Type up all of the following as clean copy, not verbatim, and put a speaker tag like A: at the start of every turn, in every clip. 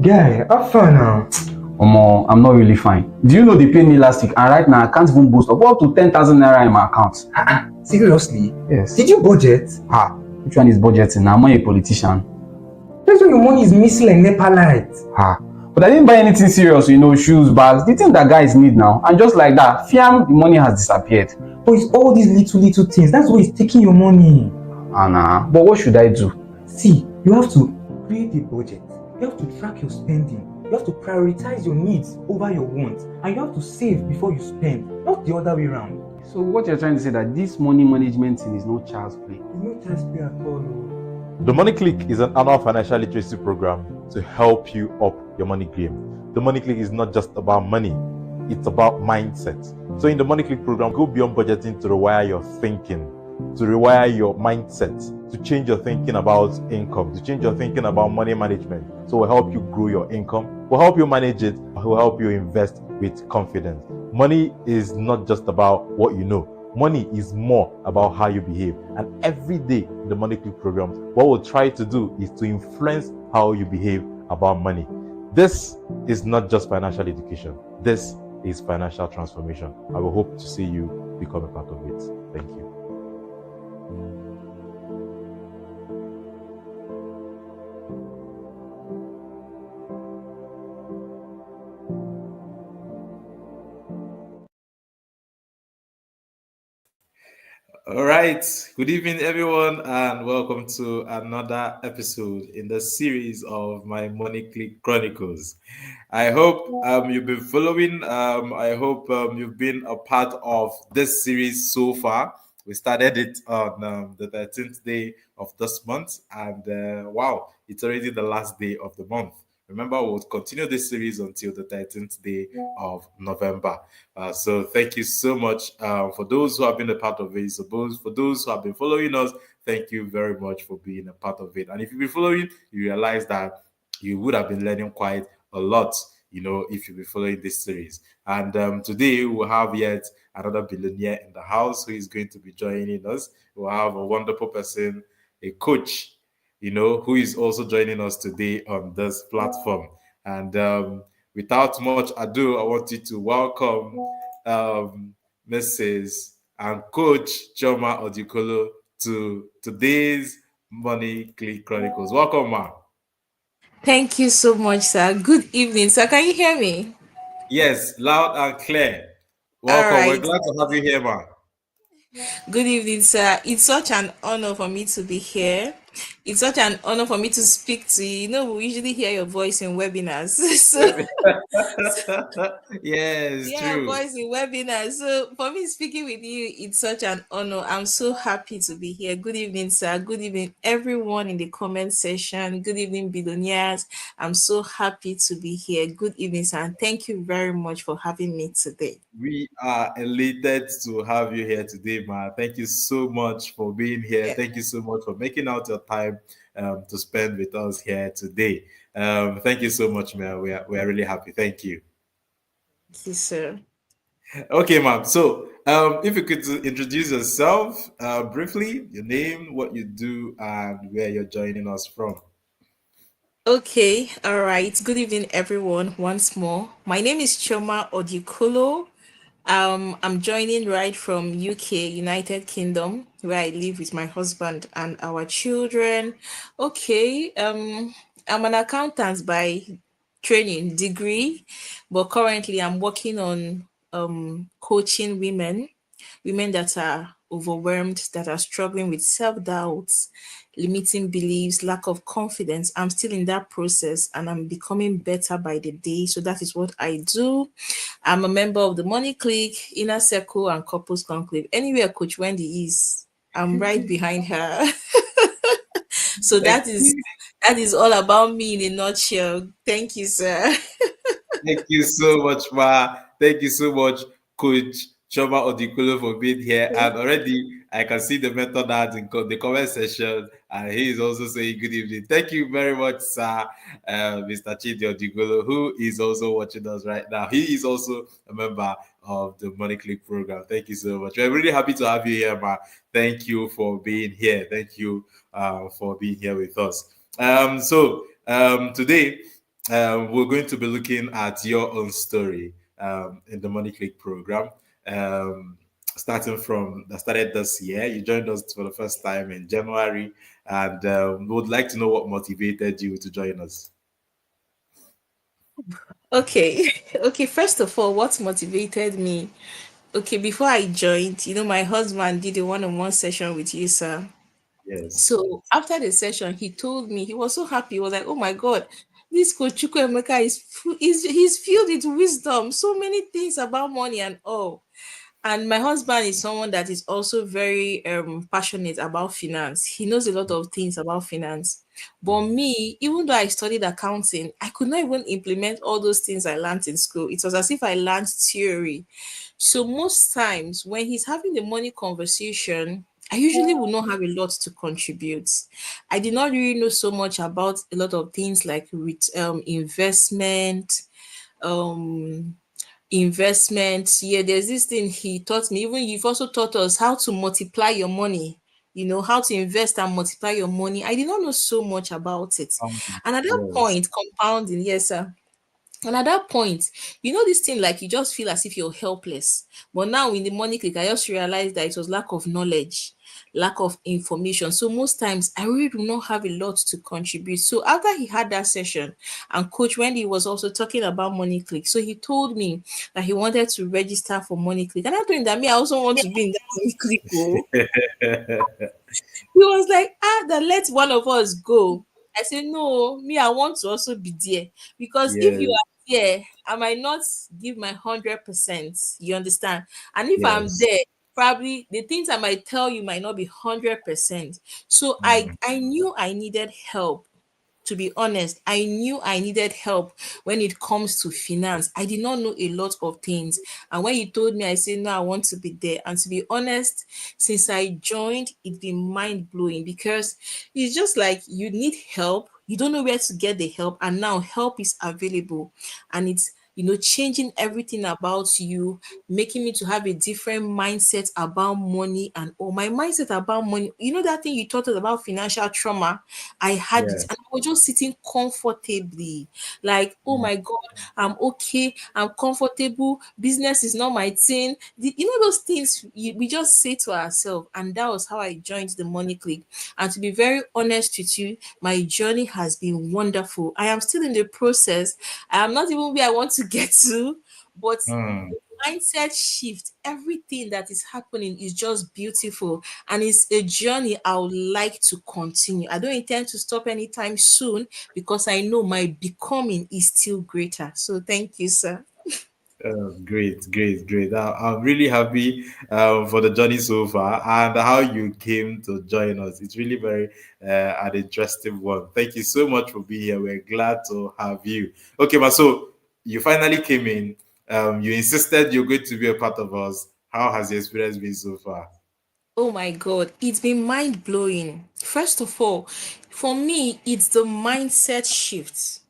A: Guy, have fun now.
B: Omo, I'm not really fine. Do you know they paid me last week and right now I can't even boast of up to 10,000 naira in my account?
A: Seriously?
B: Yes.
A: Did you budget?
B: Which one is budgeting? I'm not a politician.
A: That's why your money is missing like NEPA lights.
B: But I didn't buy anything serious, shoes, bags, the thing that guys need now. And just like that, fiam, the money has disappeared.
A: But it's all these little things. That's why it's taking your money.
B: But what should I do?
A: See, you have to create a budget. You have to track your spending. You have to prioritize your needs over your wants. And you have to save before you spend, not the other way around.
B: So what you're trying to say that this money management thing is no child's play?
A: It's no child's play at all.
C: The Money Clique is an annual financial literacy program to help you up your money game. The Money Clique is not just about money, it's about mindset. So in the Money Clique program, go beyond budgeting to rewire your thinking, to rewire your mindset, to change your thinking about income, to change your thinking about money management. So we'll help you grow your income, we'll help you manage it, we'll help you invest with confidence. Money is not just about what you know. Money is more about how you behave. And every day in the Money Clique program, what we'll try to do is to influence how you behave about money. This is not just financial education. This is financial transformation. I will hope to see you become a part of it. Thank you.
D: All right. Good evening, everyone, and welcome to another episode in the series of My Money Clique Chronicles. I hope you've been following. I hope you've been a part of this series so far. We started it on the 13th day of this month, and wow, it's already the last day of the month. Remember, we'll continue this series until the 13th day of November. So thank you so much for those who have been a part of it. For those who have been following us, thank you very much for being a part of it. And if you've been following, you realize that you would have been learning quite a lot, if you've been following this series. And today we'll have yet another billionaire in the house who is going to be joining us. We'll have a wonderful person, a coach, who is also joining us today on this platform. And without much ado, I want you to welcome Mrs. and Coach Chioma Oduikolo to today's Money Clique Chronicles. Welcome, ma.
E: Thank you so much, sir. Good evening, sir. Can you hear me?
D: Yes, loud and clear.
E: All
D: Welcome. We're
E: right.
D: glad to have you here, ma.
E: Good evening, sir. It's such an honor for me to be here. It's such an honor for me to speak to you. We usually hear your voice in webinars. So
D: Yes,
E: yeah,
D: true.
E: voice in webinars. So for me speaking with you, it's such an honor. I'm so happy to be here. Good evening, sir. Good evening, everyone in the comment section. Good evening, billionaires. I'm so happy to be here. Good evening, sir. And thank you very much for having me today.
D: We are elated to have you here today, ma. Thank you so much for being here.
E: Yeah.
D: Thank you so much for making out your time to spend with us here today. Thank you so much, man. We are really happy. Thank you.
E: Thank you, sir.
D: Okay, ma'am. So, if you could introduce yourself briefly, your name, what you do, and where you're joining us from.
E: Okay, all right. Good evening, everyone. Once more, my name is Chioma Oduikolo. I'm joining right from UK, United Kingdom, where I live with my husband and our children. Okay, I'm an accountant by training degree, but currently I'm working on coaching women that are overwhelmed, that are struggling with self doubts, limiting beliefs, lack of confidence. I'm still in that process and I'm becoming better by the day. So that is what I do. I'm a member of the Money Clique, Inner Circle, and Couples Conclave. Anywhere Coach Wendy is, I'm right behind her. So
D: Thank
E: that is all about me in a nutshell. Thank you, sir.
D: Thank you so much, Ma. Thank you so much, Coach Chioma Oduikolo, for being here. And already I can see the method that in the comment section, and he is also saying good evening. Thank you very much, sir, Mr. Chidi Oduikolo, who is also watching us right now. He is also a member of the Money Click program. Thank you so much. We're really happy to have you here, Ma. Thank you for being here. Thank you for being here with us. So today, we're going to be looking at your own story in the Money Click program. Um, Starting from that started this year, you joined us for the first time in January, and we would like to know what motivated you to join us.
E: Okay. Okay, first of all, what motivated me? Okay, before I joined, my husband did a one-on-one session with you, sir.
D: Yes.
E: So after the session, he told me he was so happy. He was like, "Oh my God, this coach Chukwuemeka is he's filled with wisdom, so many things about money and all." And my husband is someone that is also very passionate about finance. He knows a lot of things about finance. But me, even though I studied accounting, I could not even implement all those things I learned in school. It was as if I learned theory. So most times when he's having the money conversation, I usually will not have a lot to contribute. I did not really know so much about a lot of things like with investment, um investment. Yeah, there's this thing he taught me. Even you've also taught us how to multiply your money, how to invest and multiply your money. I did not know so much about it. And at that
D: Yes.
E: point, compounding, yes, sir. And at that point, this thing like you just feel as if you're helpless. But now in the money click, I just realized that it was lack of knowledge, lack of information. So most times I really do not have a lot to contribute. So after he had that session, and Coach Wendy was also talking about money click. So he told me that he wanted to register for money click. And I told him that me, I also want to be in that money click. Oh, he was like, then let one of us go. I said, no, me, I want to also be there. Because if you
D: Yes.
E: are there, I might not give my 100%. You understand? And if I'm
D: Yes.
E: there, probably the things I might tell you might not be 100%. So I
D: Mm.
E: I knew I needed help. To be honest, I knew I needed help when it comes to finance. I did not know a lot of things. And when you told me, I said, no, I want to be there. And to be honest, since I joined, it's been mind blowing because it's just like you need help. You don't know where to get the help. And now help is available. And it's changing everything about you, making me to have a different mindset about money and all. My mindset about money, that thing you taught us about financial trauma, I had it
D: Yeah.
E: and I was just sitting comfortably, like, oh my God, I'm okay, I'm comfortable, business is not my thing. Those things we just say to ourselves, and that was how I joined the Money Clique. And to be very honest with you, my journey has been wonderful. I am still in the process. I am not even where I want to get to, but
D: Mm.
E: mindset shift, everything that is happening is just beautiful and it's a journey I would like to continue. I don't intend to stop anytime soon because I know my becoming is still greater. So thank you, sir.
D: Great, great, great. I'm really happy for the journey so far and how you came to join us. It's really very an interesting one. Thank you so much for being here. We're glad to have you. Okay, but so you finally came in. You insisted you're going to be a part of us. How has the experience been so far?
E: Oh my God, it's been mind blowing. First of all, for me, it's the mindset shift.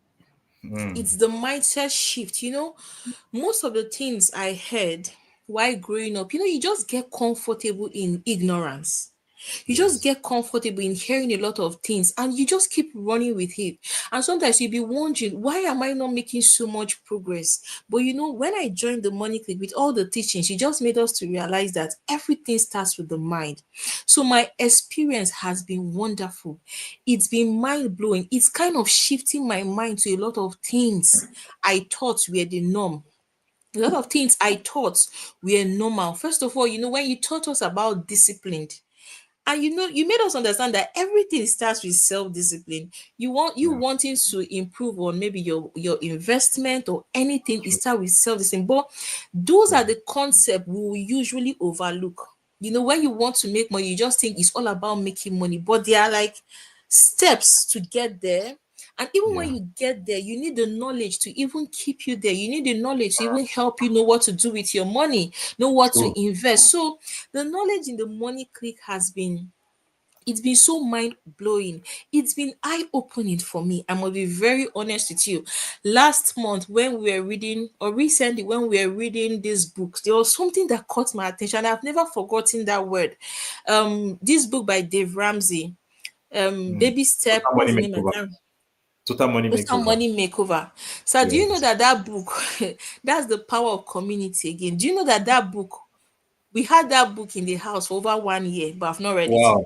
D: Mm.
E: It's the mindset shift. Most of the things I heard while growing up, you just get comfortable in ignorance. You just
D: Yes.
E: get comfortable in hearing a lot of things and you just keep running with it. And sometimes you'll be wondering, why am I not making so much progress? But when I joined the Money Click with all the teachings, it just made us to realize that everything starts with the mind. So my experience has been wonderful. It's been mind blowing. It's kind of shifting my mind to a lot of things I thought were the norm. A lot of things I thought were normal. First of all, when you taught us about discipline, and you made us understand that everything starts with self-discipline. You
D: Yeah.
E: wanting to improve on maybe your investment or anything, it
D: True.
E: start with self-discipline. But those are
D: Yeah.
E: the concepts we will usually overlook. When you want to make money, you just think it's all about making money, but they are like steps to get there. And even when
D: Yeah.
E: you get there, you need the knowledge to even keep you there. You need the knowledge to even help you know what to do with your money, know what
D: True.
E: to invest. So the knowledge in the Money Click has been, it's been so mind blowing. It's been eye opening for me. I must be very honest with you. Last month, when we were reading, or recently, when we were reading these books, there was something that caught my attention. I've never forgotten that word. This book by Dave Ramsey,
D: Mm.
E: Baby Step,
D: Total
E: what's
D: money
E: the name? I
D: makeover.
E: can't.
D: Total Money
E: Total
D: Makeover.
E: Money Makeover. So do you know
D: Yes.
E: that that book, that's the power of community again. Do you know that that book, we had that book in the house for over 1 year, but I've not read it.
D: Wow.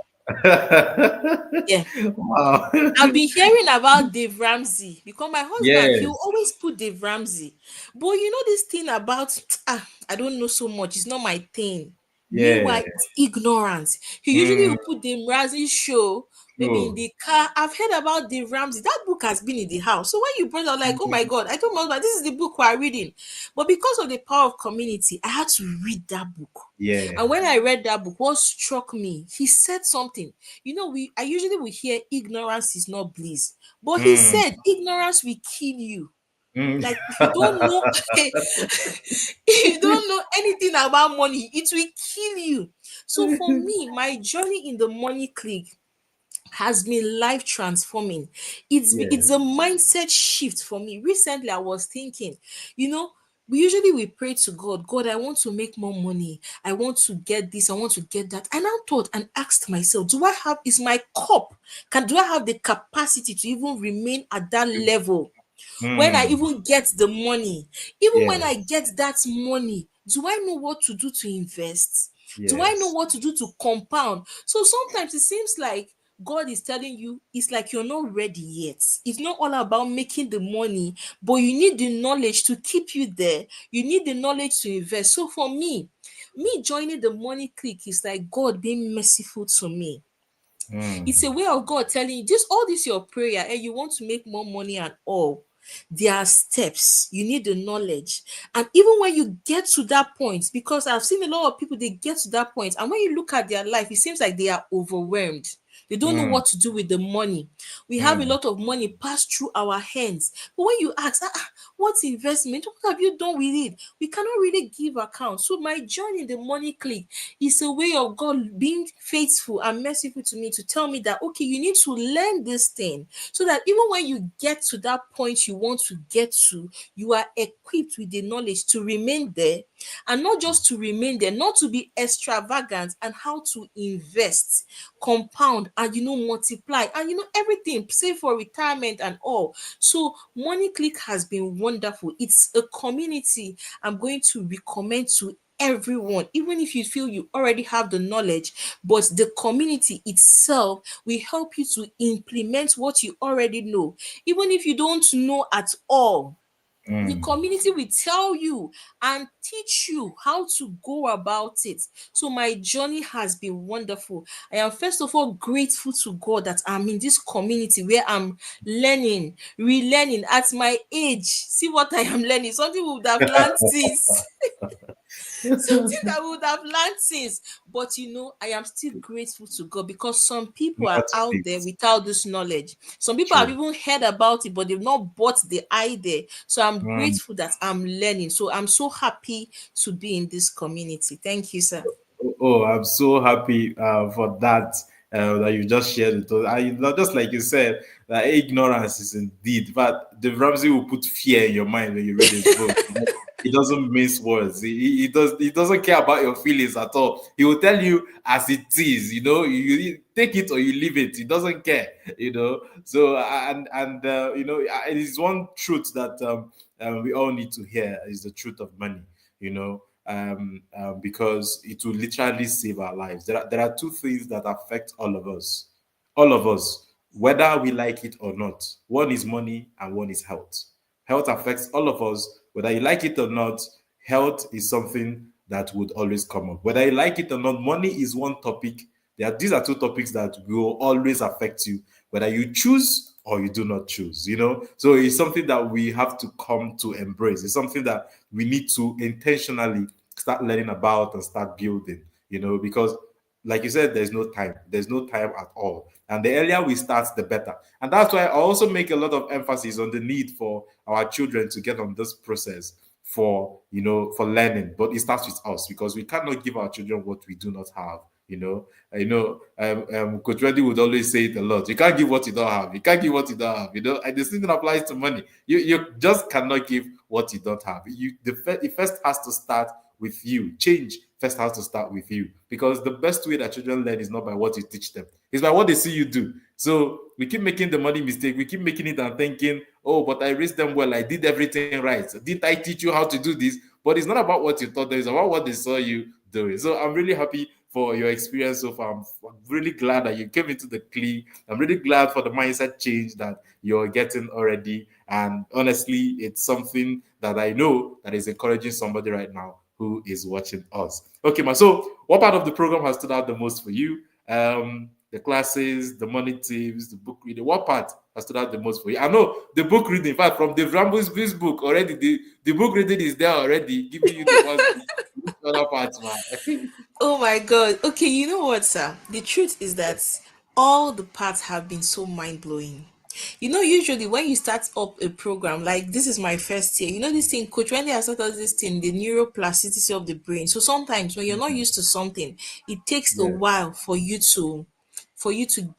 E: Yeah.
D: Wow.
E: I've been hearing about Dave Ramsey because my husband, he'll
D: Yes.
E: always put Dave Ramsey. But you know this thing about I don't know so much, it's not my thing.
D: Yeah.
E: Meanwhile, it's ignorance. He usually
D: Mm.
E: will put Dave Ramsey show maybe in
D: Sure.
E: the car. I've heard about Dave Ramsey. That book has been in the house. So when you brought it, I was like, oh my God, I told my husband, this is the book we're reading. But because of the power of community, I had to read that book.
D: Yeah.
E: And when I read that book, what struck me, he said something. You know, I usually will hear ignorance is not bliss, but he
D: Mm.
E: said ignorance will kill you.
D: Mm.
E: Like if you don't know, if you don't know anything about money, it will kill you. So for me, my journey in the money clique has been life transforming. It's
D: Yeah.
E: a mindset shift for me. Recently, I was thinking, you know, we pray to God, God, I want to make more money. I want to get this, I want to get that. And I thought and asked myself, do I have is my cup? Do I have the capacity to even remain at that level? When I
D: Mm.
E: even get the money, even when I
D: Yes.
E: get that money, do I know what to do to invest? Do I know
D: Yes.
E: what to do to compound? So sometimes it seems like God is telling you it's like you're not ready yet. It's not all about making the money, but you need the knowledge to keep you there. You need the knowledge to invest. So for me joining the money clique is like God being merciful to me. It's
D: Mm.
E: a way of God telling you this, all this your prayer, and you want to make more money and all. There are steps. You need the knowledge. And even when you get to that point, because I've seen a lot of people, they get to that point, and when you look at their life, it seems like they are overwhelmed. They don't know
D: Mm.
E: what to do with the money. We have a
D: Mm.
E: lot of money pass through our hands. But when you ask, what's investment? What have you done with it? We cannot really give account. So my journey in the money clique is a way of God being faithful and merciful to me to tell me that, okay, you need to learn this thing so that even when you get to that point you want to get to, you are equipped with the knowledge to remain there, and not just to remain there, not to be extravagant, and how to invest, compound, and multiply, and everything, save for retirement and all. So Money Click has been wonderful. It's a community I'm going to recommend to everyone, even if you feel you already have the knowledge, but the community itself will help you to implement what you already know. Even if you don't know at all, the
D: Mm.
E: community will tell you and teach you how to go about it. So my journey has been wonderful. I am first of all grateful to God that I'm in this community where I'm learning, relearning at my age. See what I am learning. Something we would have learned since something that we would have learned since. But I am still grateful to God because some people are
D: Not
E: out there
D: it.
E: without this knowledge. Some people have
D: True.
E: even heard about it, but they've not bought the idea. So I'm
D: Mm.
E: grateful that I'm learning. So I'm so happy to be in this community. Thank you, sir.
D: Oh, I'm so happy for that that you just shared it. Not just like you said, that ignorance is indeed, but the Ramsey will put fear in your mind when you read his book. He doesn't mince words. He doesn't care about your feelings at all. He will tell you as it is. You take it or you leave it. He doesn't care. So it is one truth that we all need to hear is the truth of money. Because it will literally save our lives. There are two things that affect all of us, whether we like it or not. One is money and one is health. Health affects all of us, whether you like it or not. Health is something that would always come up. Whether you like it or not, money is one topic. These are two topics that will always affect you, whether you choose or you do not choose. So it's something that we have to come to embrace. It's something that we need to intentionally start learning about and start building. Because like you said, there's no time at all, and the earlier we start the better. And that's why I also make a lot of emphasis on the need for our children to get on this process for learning. But it starts with us, because we cannot give our children what we do not have. Coach Reddy would always say it a lot. You can't give what you don't have. You can't give what you don't have. And the same thing applies to money. You just cannot give what you don't have. It first has to start with you. Change first has to start with you, because the best way that children learn is not by what you teach them. It's by what they see you do. So we keep making the money mistake. We keep making it and thinking, oh, but I raised them well. I did everything right. Didn't I teach you how to do this? But it's not about what you taught them. It's about what they saw you doing. So I'm really happy for your experience so far. I'm really glad that you came into the clique. I'm really glad for the mindset change that you're getting already. And honestly, it's something that I know that is encouraging somebody right now who is watching us. Okay, man. So what part of the program has stood out the most for you? The classes, the money tips, the book reading. What part has stood out the most for you? I know the book reading. In fact, from the Rambo's this book already, the book reading is there already, giving you the positive. Other parts, man.
E: Oh my god. Okay, you know what, sir? The truth is that all the parts have been so mind blowing. You know, usually when you start up a program, like this is my first year, you know, this thing, coach, when they have started this thing, the neuroplasticity of the brain. So sometimes when you're not used to something, it takes a
D: Yes,
E: while for you to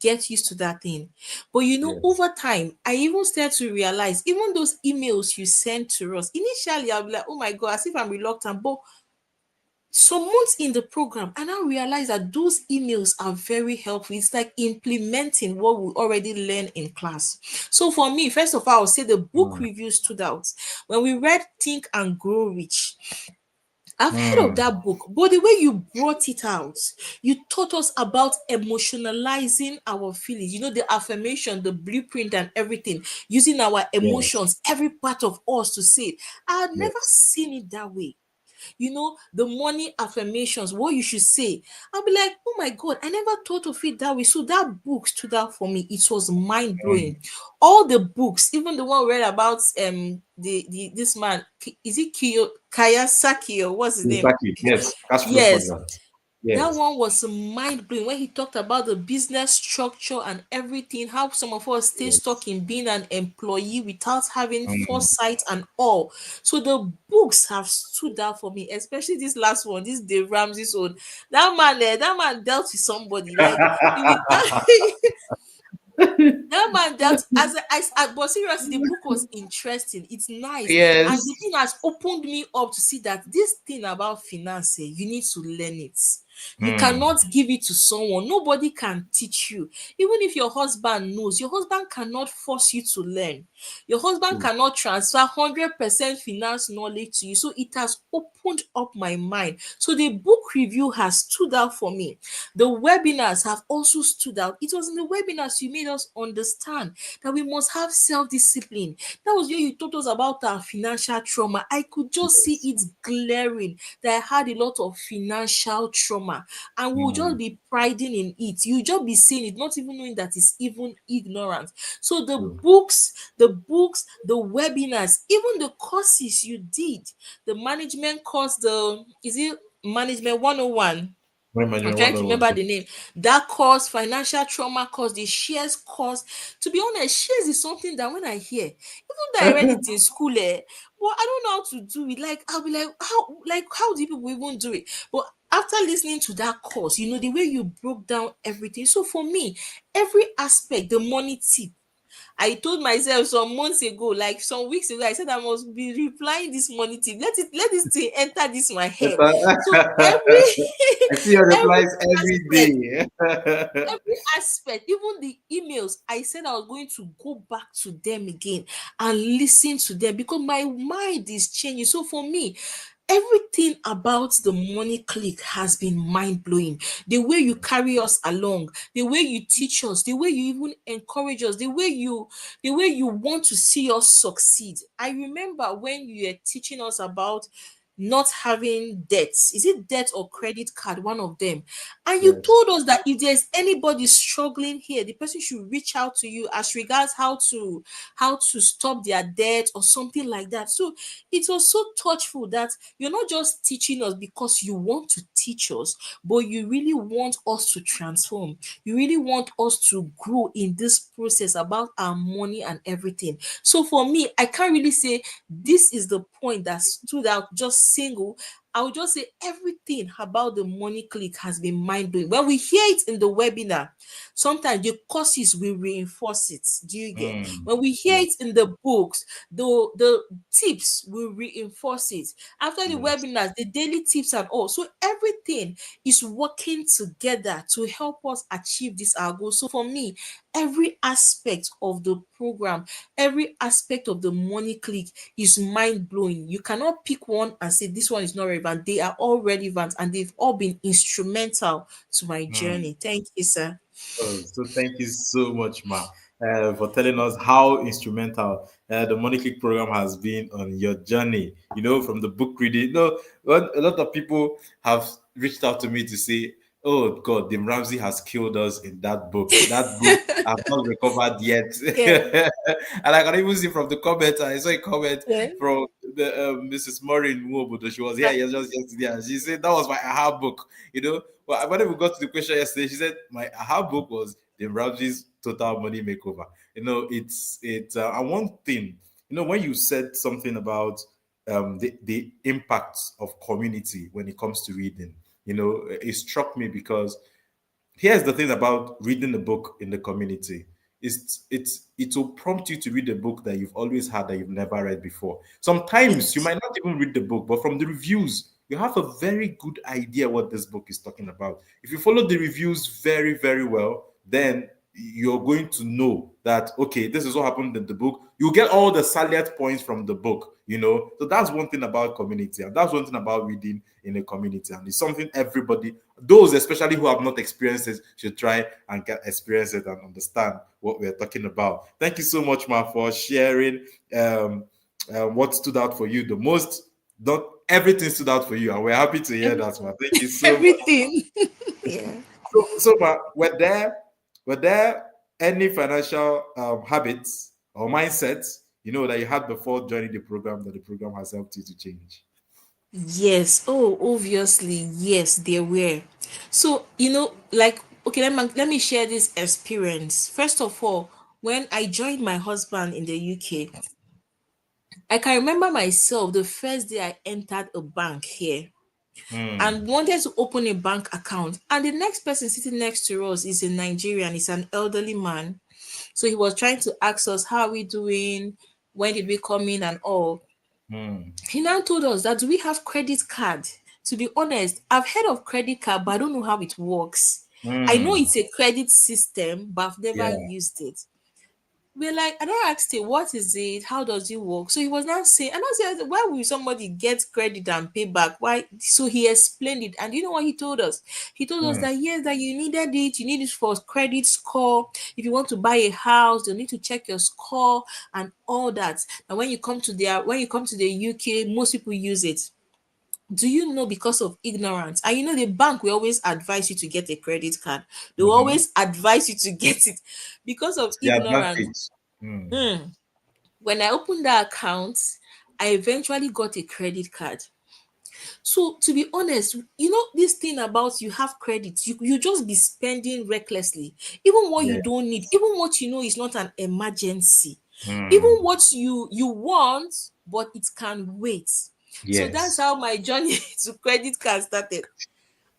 E: get used to that thing. But you know,
D: yes.
E: over time, I even started to realize even those emails you sent to us, initially I'll be like, oh my god, as if I'm reluctant. But some months in the program, and I now realize that those emails are very helpful. It's like implementing what we already learned in class. So for me, first of all, I'll say the book
D: Mm,
E: review stood out. When we read Think and Grow Rich, I've heard of
D: mm,
E: that book, but the way you brought it out, you taught us about emotionalizing our feelings, you know, the affirmation, the blueprint, and everything, using our
D: yes,
E: emotions, every part of us to say it. I had never
D: yes.
E: seen it that way. You know, the money affirmations, what you should say. I'll be like, oh my God, I never thought of it that way. So that book stood out for me. It was mind
D: Mm.
E: blowing. All the books, even the one we read about the this man, is it Kiyosaki or what's his name?
D: Exactly. Yes. Cash flow
E: Yes,
D: quadrant.
E: that
D: Yes.
E: one was mind blowing when he talked about the business structure and everything, how some of us stay
D: Yes.
E: stuck in being an employee without having
D: Mm.
E: foresight and all. So the books have stood out for me, especially this last one, this Dave Ramsey's own. That man dealt with somebody like he will that man dealt but seriously, the book was interesting. It's nice, and
D: Yes.
E: the thing has opened me up to see that this thing about finance, you need to learn it. You
D: Mm.
E: cannot give it to someone. Nobody can teach you. Even if your husband knows, your husband cannot force you to learn. Your husband
D: True.
E: cannot transfer 100% finance knowledge to you. So it has opened up my mind. So the book review has stood out for me. The webinars have also stood out. It was in the webinars you made us understand that we must have self-discipline. That was where you taught us about our financial trauma. I could just see
D: Yes.
E: it glaring that I had a lot of financial trauma, and we'll just
D: Mm.
E: be priding in it. You just be saying it, not even knowing that it's even ignorance. So
D: True.
E: the webinars, even the courses you did, the management course, the is it management 101?
D: My
E: I'm
D: money,
E: trying to
D: 101.
E: remember the name. That course, financial trauma course, the shares course. To be honest, shares is something that when I hear, even though I read it in school, but I don't know how to do it. Like I'll be like how do people even do it? But after listening to that course, you know, the way you broke down everything. So for me, every aspect, the money tip, I told myself some months ago, like some weeks ago, I said I must be replying this money tip. Let this thing enter this my
D: Yes,
E: head. So every
D: I see your
E: every
D: replies every
E: aspect,
D: day.
E: even the emails, I said I was going to go back to them again and listen to them because my mind is changing. So for me, everything about the money click has been mind blowing. The way you carry us along, the way you teach us, the way you even encourage us, the way you want to see us succeed. I remember when you were teaching us about not having debts. Is it debt or credit card? One of them. And you
D: Yes.
E: told us that if there's anybody struggling here, the person should reach out to you as regards how to stop their debt or something like that. So it was so touchful that you're not just teaching us because you want to teach us, but you really want us to transform. You really want us to grow in this process about our money and everything. So for me, I can't really say this is the point that stood out just single. I would just say everything about the money click has been mind blowing. When we hear it in the webinar, sometimes the courses will reinforce it. Do you get?
D: Mm.
E: When we hear
D: Yes.
E: it in the books, the tips will reinforce it. After the
D: Yes.
E: webinars, the daily tips and all. So everything is working together to help us achieve this our goal. So for me, every aspect of the program, every aspect of the money click is mind blowing. You cannot pick one and say this one is not relevant. They are all relevant and they've all been instrumental to my
D: Mm.
E: journey. Thank you, sir.
D: Oh, so thank you so much, Ma, for telling us how instrumental the Money Click program has been on your journey. From the book reading. A lot of people have reached out to me to say, "Oh God, Dim Ramsey has killed us in that book. That book I've not recovered yet."
E: Yeah.
D: And I can even see from the comments. I saw a comment
E: Yeah.
D: from the Mrs. Maureen Wobodo. She was here just yesterday, and she said that was my aha book. Well, when we got to the question yesterday, she said my aha book was the Ramsey's Total Money Makeover. It's and one thing, when you said something about the impact of community when it comes to reading, it struck me because here's the thing about reading a book in the community. It will prompt you to read a book that you've always had that you've never read before. Sometimes you
E: Yes.
D: might not even read the book, but from the reviews you have a very good idea what this book is talking about. If you follow the reviews very, very well, then you're going to know that okay, this is what happened in the book. You get all the salient points from the book. So that's one thing about community, and that's one thing about reading in a community, and it's something everybody, those especially who have not experienced it, should try and get experience it and understand what we're talking about. Thank you so much, Ma, for sharing um, what stood out for you the most. Not everything stood out for you, and we're happy to hear that, Ma. Thank you so much.
E: Everything. Yeah.
D: So, Ma, were there any financial habits or mindsets that you had before joining the program that the program has helped you to change?
E: Yes. Oh, obviously, yes, there were. So, like, okay, let me share this experience. First of all, when I joined my husband in the UK, I can remember myself the first day I entered a bank here
D: Hmm.
E: and wanted to open a bank account. And the next person sitting next to us is a Nigerian, he's an elderly man. So he was trying to ask us, how are we doing? When did we come in and all?
D: Hmm.
E: He now told us that do we have credit card? To be honest, I've heard of credit card, but I don't know how it works. I know
D: Hmm.
E: it's a credit system, but I've never
D: Yeah.
E: used it. We're like, and I asked him, what is it? How does it work? So he was not saying, and I said, why will somebody get credit and pay back? Why? So he explained it. And you know what he told us? He told us
D: Hmm.
E: that yes, that you needed it. You need it for credit score. If you want to buy a house, you need to check your score and all that. And when you come to the UK, most people use it. Do you know, because of ignorance, and the bank will always advise you to get a credit card, they will
D: Mm-hmm.
E: always advise you to get it because of
D: The
E: ignorance.
D: advantage. Hmm.
E: When I opened that account, I eventually got a credit card. So to be honest, this thing about you have credit, you just be spending recklessly, even what you
D: Yeah.
E: don't need, even what is not an emergency, even
D: Hmm.
E: what you want, but it can wait. So that's
D: Yes.
E: how my journey to credit card started.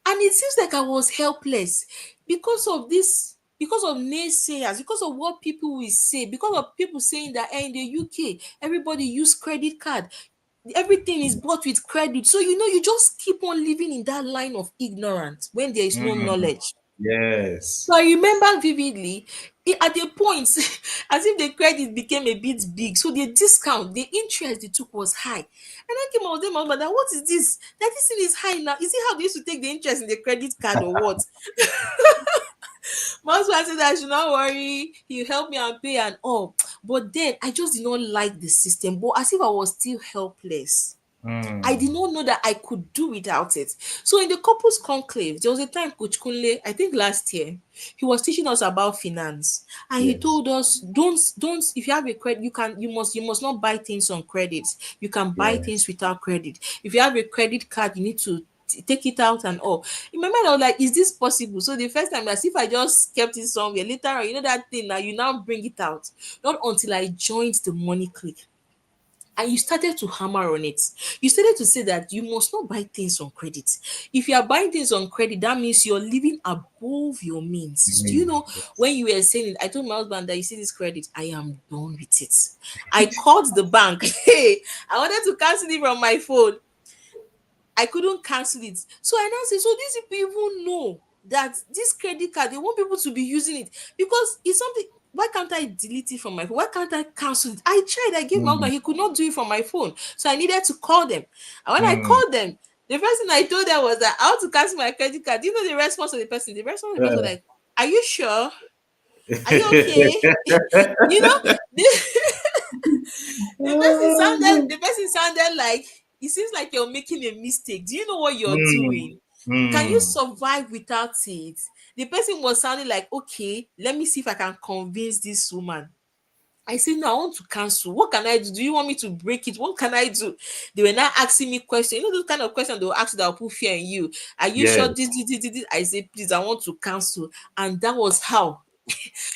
E: And it seems like I was helpless because of this, because of naysayers, because of what people will say, because of people saying that in the UK, everybody use credit card. Everything is bought with credit. So you just keep on living in that line of ignorance when there is no
D: Hmm.
E: knowledge.
D: Yes.
E: So I remember vividly, at a point, as if the credit became a bit big. So the discount, the interest they took was high. And I came out with them, that what is this? That this thing is high now. Is it how they used to take the interest in the credit card or what? My husband said I should not worry. He'll help me and pay and all. But then I just did not like the system. But as if I was still helpless. I did
D: Hmm.
E: not know that I could do without it. So in the couples conclave, there was a time Coach Kunle, I think last year, he was teaching us about finance, and he
D: Yes.
E: told us, don't if you have a credit, you must not buy things on credit. You can buy
D: Yeah.
E: things without credit. If you have a credit card, you need to take it out and all. In my mind, I was like, is this possible? So the first time, as if I just kept it somewhere. Later on, that thing now you now bring it out. Not until I joined the money click. and you started to hammer on it. You started to say that you must not buy things on credit. If you are buying things on credit, that means you're living above your means. Do you
D: Mm,
E: know
D: yes.
E: when you were saying it? I told my husband that you see this credit, I am done with it. I called the bank. Hey, I wanted to cancel it from my phone. I couldn't cancel it. So I now say, so these people even know that this credit card, they want people to be using it because it's something. Why can't I delete it from my phone? Why can't I cancel it? I tried, I gave my husband,
D: Mm,
E: he could not do it from my phone. So I needed to call them. And when I
D: mm.
E: called them, the first thing I told them was that I want to cancel my credit card. Do you know the response of the person? The response of the person was
D: Uh.
E: like, are you sure? Are you okay? You know, the person sounded like it seems like you're making a mistake. Do you know what you're
D: Mm,
E: doing? Can you
D: mm.
E: survive without it? The person was sounding like, okay, let me see if I can convince this woman. I said, no, I want to cancel. What can I do? Do you want me to break it? What can I do? They were now asking me questions. You know, those kind of questions they will ask you that will put fear in you. Are you sure
D: Yes.
E: this? I said, please, I want to cancel. And that was how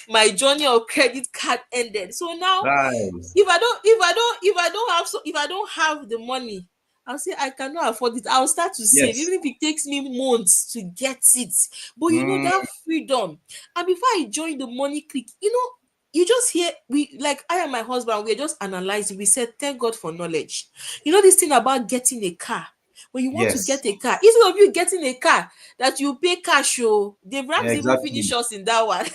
E: my journey of credit card ended. So now
D: Nice.
E: if I don't have the money, I'll say I cannot afford it. I'll start to save,
D: Yes.
E: even if it takes me months to get it. But you know
D: Mm,
E: that freedom. And before I joined the money clique, you know, you just hear we like I and my husband, we're just analyzing. We said, thank God for knowledge. You know, this thing about getting a car. When you want to
D: yes.
E: get a car, instead of you getting a car that you pay cash, oh, the
D: Yeah,
E: ranks even finish
D: exactly.
E: us in that one.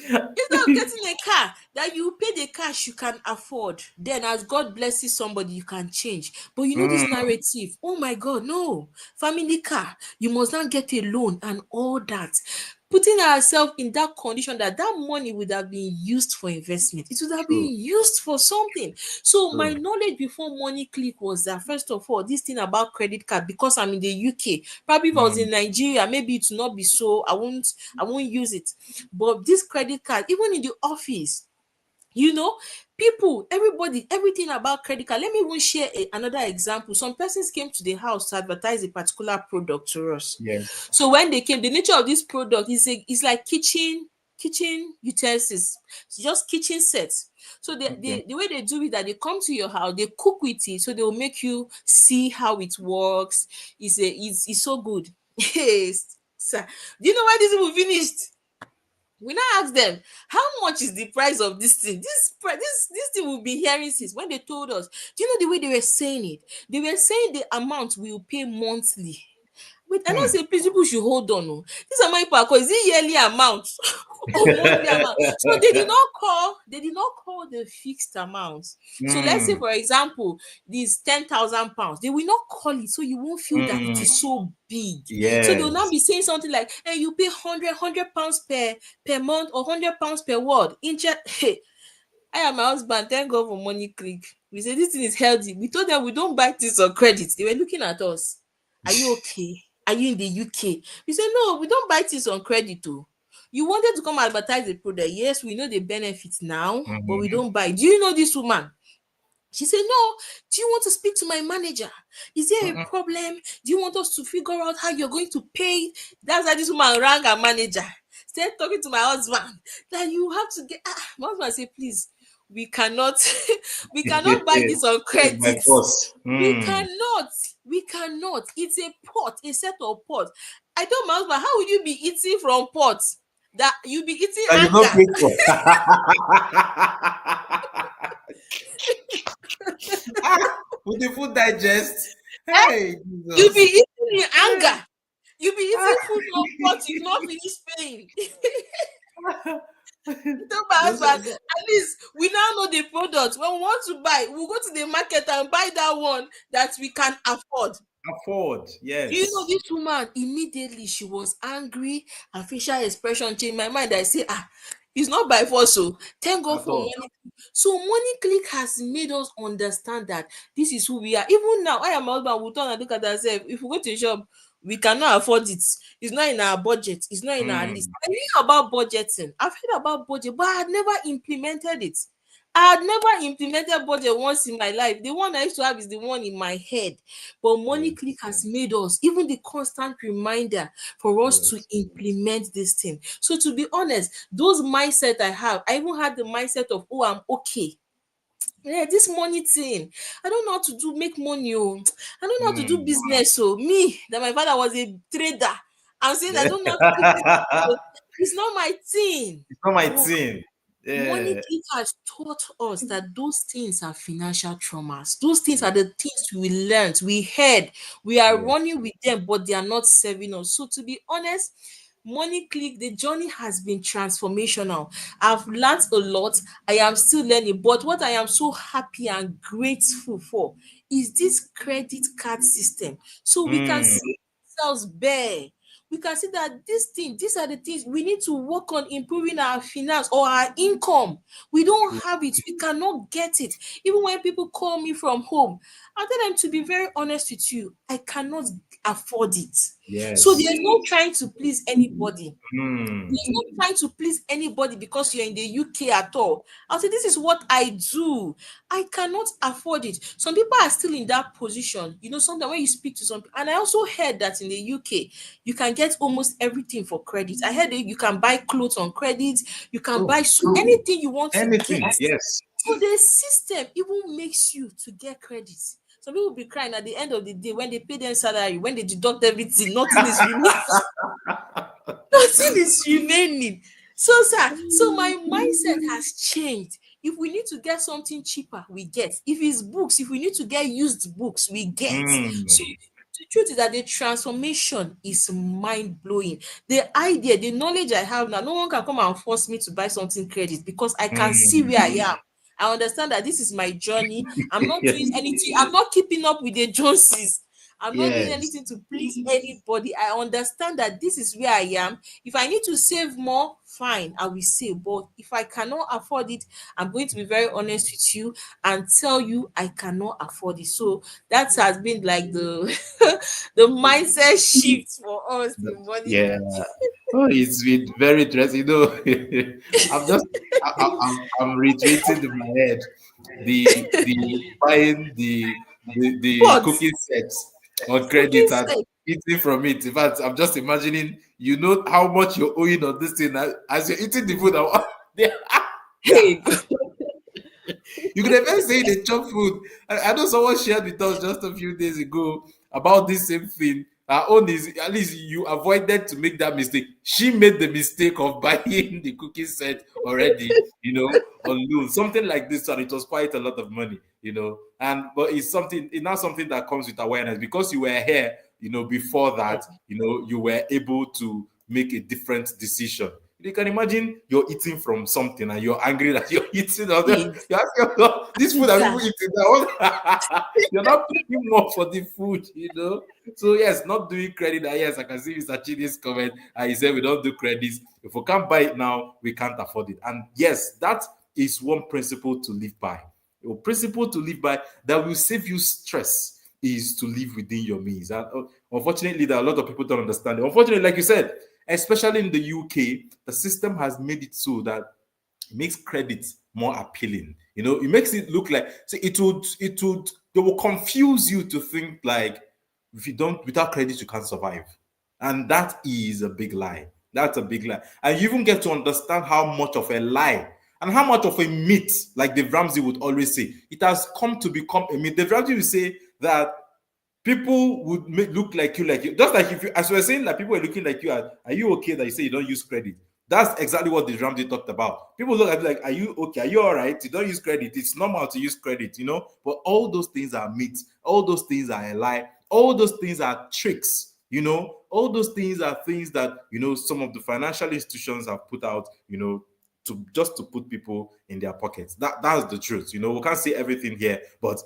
E: Instead of getting a car that you pay the cash you can afford, then as God blesses somebody, you can change. But you know this
D: Mm,
E: narrative, oh my God, no. Family car, you must not get a loan and all that. Putting ourselves in that condition that that money would have been used for investment. It would have
D: true.
E: been used for something. So my
D: True.
E: knowledge before Money Click was that first of all, this thing about credit card, because I'm in the UK, probably if I was
D: Mm,
E: in Nigeria, maybe it would not be so. I won't use it. But this credit card, even in the office, you know, people, everybody, everything about credit card. Let me even share another example. Some persons came to the house to advertise a particular product to us.
D: yes.
E: So when they came, the nature of this product is like kitchen utensils. It's just kitchen sets. So
D: Okay.
E: the way they do it, that they come to your house, they cook with it, so they will make you see how it works. It's so good. Yes, sir. Do you know why this will finished? We now ask them, how much is the price of this thing? This thing will be hearing since when they told us. Do you know the way they were saying it? They were saying the amount we will pay monthly. Wait, I don't
D: Hmm.
E: say please people should hold on. Oh. This amount people are called, is it yearly amount or monthly amount? So they did not call the fixed amount. So let's say
D: Mm,
E: for example, this 10,000 pounds, they will not call it so you won't feel that it
D: mm,
E: is so big. So they will not
D: yes.
E: be saying something like, hey, you pay 100 pounds per month or 100 pounds per word. Hey, I and my husband, thank God for Money Click. We say this thing is healthy. We told them we don't buy things on credit. They were looking at us. Are you okay? Are you in the UK? We said, no, we don't buy things on credit. Oh. You wanted to come advertise the product. Yes, we know the benefits now, but we
D: Mhm.
E: don't buy. Do you know this woman? She said, no, do you want to speak to my manager? Is there a
D: Mm-mm.
E: problem? Do you want us to figure out how you're going to pay? That's why this woman rang her manager. Started talking to my husband that you have to get. My husband said, please, we cannot, we cannot buy this on
D: It's my
E: credit.
D: boss.
E: We
D: Mm.
E: cannot. We cannot. It's a pot, a set of pot. I told my husband, how would you be eating from pots? That you be eating
D: That you don't
E: anger.
D: pay for. With the food digest. Hey,
E: You be
D: Jesus.
E: eating in
D: Hey.
E: anger. You be eating food from pot you've not finished paying. Tell my
D: Those,
E: husband, at least we now know the product. When we want to buy, we'll go to the market and buy that one that we can afford.
D: afford.
E: Do you know
D: Yes.
E: this woman? Immediately she was angry, her facial expression changed. My mind, I say, it's not by force. So thank God
D: At
E: for
D: all.
E: money. So Money Click has made us understand that this is who we are. Even now, I and my husband will turn and look at ourselves. If we go to a shop, we cannot afford it. It's not in our budget. It's not in our list.
D: Mm.
E: I knew about budgeting. I've heard about budget, but I had never implemented it. I had never implemented budget once in my life. The one I used to have is the one in my head. But Money
D: Yes.
E: Click has made us even the constant reminder for us to
D: Yes.
E: implement this thing. So to be honest, those mindset I have, I even had the mindset of, oh, I'm okay. Yeah, this money thing. I don't know how to do make money. Oh, I don't know how to do
D: Mm.
E: business. So me, that my father was a trader. I'm saying I
D: Yeah.
E: don't know how to do business. So it's not my thing.
D: It's not my
E: But
D: thing.
E: Money
D: Yeah.
E: Click has taught us that those things are financial traumas. Those things are the things we learned, we heard, we are
D: Yeah.
E: running with them, but they are not serving us. So, to be honest, Money Click, the journey has been transformational. I've learned a lot. I am still learning, but what I am so happy and grateful for is this credit card system. So we can
D: Mm.
E: see ourselves bare. We can see that this thing, these are the things we need to work on improving our finance or our income. We don't
D: True.
E: have it, we cannot get it. Even when people call me from home, I tell them, to be very honest with you, I cannot afford it. So
D: Yes.
E: there's no trying to please anybody.
D: Mm.
E: You're not trying to please anybody because you're in the UK at all. I'll say this is what I do. I cannot afford it. Some people are still in that position. You know, sometimes when you speak to some people, and I also heard that in the UK, you can get almost everything for credit. I heard that you can buy clothes on credit, you can
D: True.
E: buy anything you want to get.
D: Anything. Yes.
E: So the system even makes you to get credit. Some people will be crying at the end of the day when they pay their salary, when they deduct everything, nothing is remaining. Nothing is remaining. So, sir, so my mindset has changed. If we need to get something cheaper, we get. If it's books, if we need to get used books, we get.
D: Mm.
E: So the truth is that the transformation is mind blowing. The idea, the knowledge I have now, no one can come and force me to buy something credit because I can see
D: Mm.
E: where I am. I understand that this is my journey. I'm not doing
D: Yes.
E: anything. I'm not keeping up with the Joneses. I'm not doing
D: Yes.
E: anything to please anybody. I understand that this is where I am. If I need to save more, fine, I will save. But if I cannot afford it, I'm going to be very honest with you and tell you I cannot afford it. So that has been like the the mindset shift for us in money.
D: Yeah. Oh, it's been very interesting. You know, I'm just I'm reiterating in my head the buying the
E: But
D: cooking sets on
E: cooking
D: credit and
E: sake,
D: eating from it. In fact, I'm just imagining, you know, how much you're owing on this thing as you're eating the food.
E: hey,
D: You could even say they chop food. I know someone shared with us just a few days ago about this same thing. Her own is, at least you avoided to make that mistake. She made the mistake of buying the cooking set already, you know, on loan, something like this, and it was quite a lot of money, you know. And but it's not something that comes with awareness because you were here, you know, before that, you know, you were able to make a different decision. You can imagine you're eating from something and you're angry that you're eating. Or
E: ex-
D: you're asking yourself, this food that people
E: exactly.
D: eating now. You're not paying more for the food, you know. So yes, not doing credit. Yes, I can see Mr. Chidi's comment. And he said we don't do credits. If we can't buy it now, we can't afford it. And yes, that is one principle to live by. A principle to live by that will save you stress is to live within your means. And unfortunately, there are a lot of people don't understand it. Unfortunately, like you said, especially in the UK, the system has made it so that it makes credit more appealing. You know, it makes it look like, see, they will confuse you to think like if you don't, without credit you can't survive, and that is a big lie. That's a big lie, and you even get to understand how much of a lie and how much of a myth, like Dave Ramsey would always say, it has come to become a myth. Dave Ramsey would say that people would look like you, just like if you, as we were saying, like people are looking like you. Are you okay that you say you don't use credit? That's exactly what the Ramsey talked about. People look at you like, are you okay? Are you all right? You don't use credit. It's normal to use credit, you know. But all those things are myths. All those things are a lie. All those things are tricks. You know, all those things are things that, you know, some of the financial institutions have put out, you know, to just to put people in their pockets. That's the truth. You know, we can't say everything here, but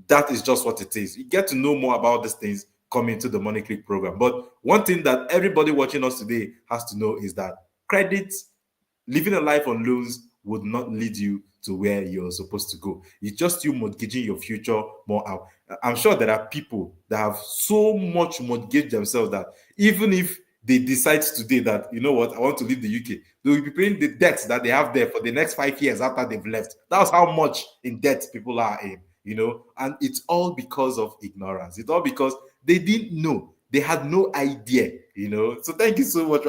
D: that is just what it is. You get to know more about these things coming to the Money Click program. But one thing that everybody watching us today has to know is that credit, living a life on loans would not lead you to where you're supposed to go. It's just you mortgaging your future more out. I'm sure there are people that have so much mortgage themselves that even if they decide today that, you know what, I want to leave the UK, they will be paying the debts that they have there for the next 5 years after they've left. That's how much in debt people are in, and it's all because of ignorance. It's all because they didn't know. They had no idea. So thank you so much.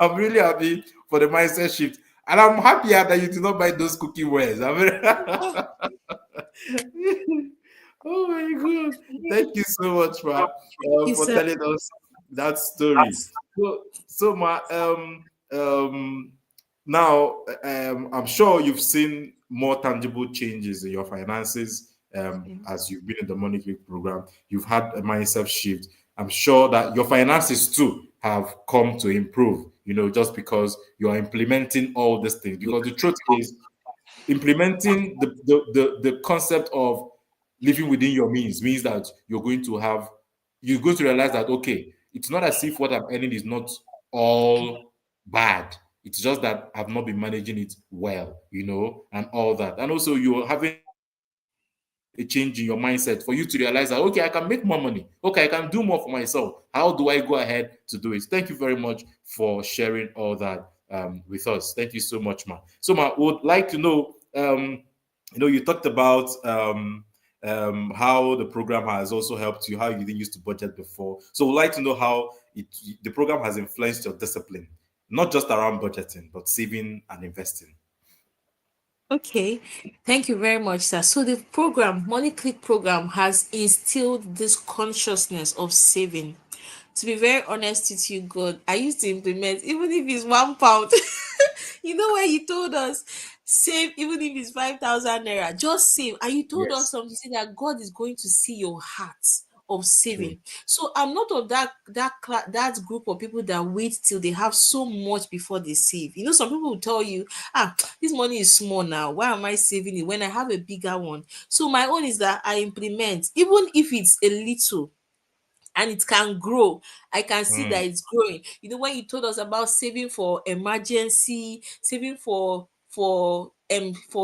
D: I'm really happy for the mindset shift. And I'm happier that you did not buy those cookie wares. I'm very Oh my god! Thank you so much, Ma,
E: It's
D: for telling us that story. So Ma, now I'm sure you've seen more tangible changes in your finances as you've been in the Money Click program. You've had a mindset shift. I'm sure that your finances too have come to improve. Just because you are implementing all these things. Because the truth is, implementing the concept of living within your means that you're going to realize that, okay, it's not as if what I'm earning is not all bad. It's just that I've not been managing it well, and all that. And also you're having a change in your mindset for you to realize that, okay, I can make more money. Okay, I can do more for myself. How do I go ahead to do it? Thank you very much for sharing all that with us. Thank you so much, Ma. So, Ma, would like to know, you talked about how the program has also helped you, how you didn't used to budget before. So, we'd like to know how the program has influenced your discipline, not just around budgeting, but saving and investing.
E: Okay, thank you very much, sir. So the program, Money Click program, has instilled this consciousness of saving. To be very honest with you, God, I used to implement even if it's £1. You know when you told us save even if it's 5,000 naira, just save, and you told us
D: Yes,
E: something say that God is going to see your heart of
D: true.
E: saving. So I'm not of that group of people that wait till they have so much before they save. Some people will tell you, this money is small now. Why am I saving it when I have a bigger one? So my own is that I implement, even if it's a little and it can grow. I can see that
D: Mm,
E: it's growing. When you told us about saving for emergency, saving for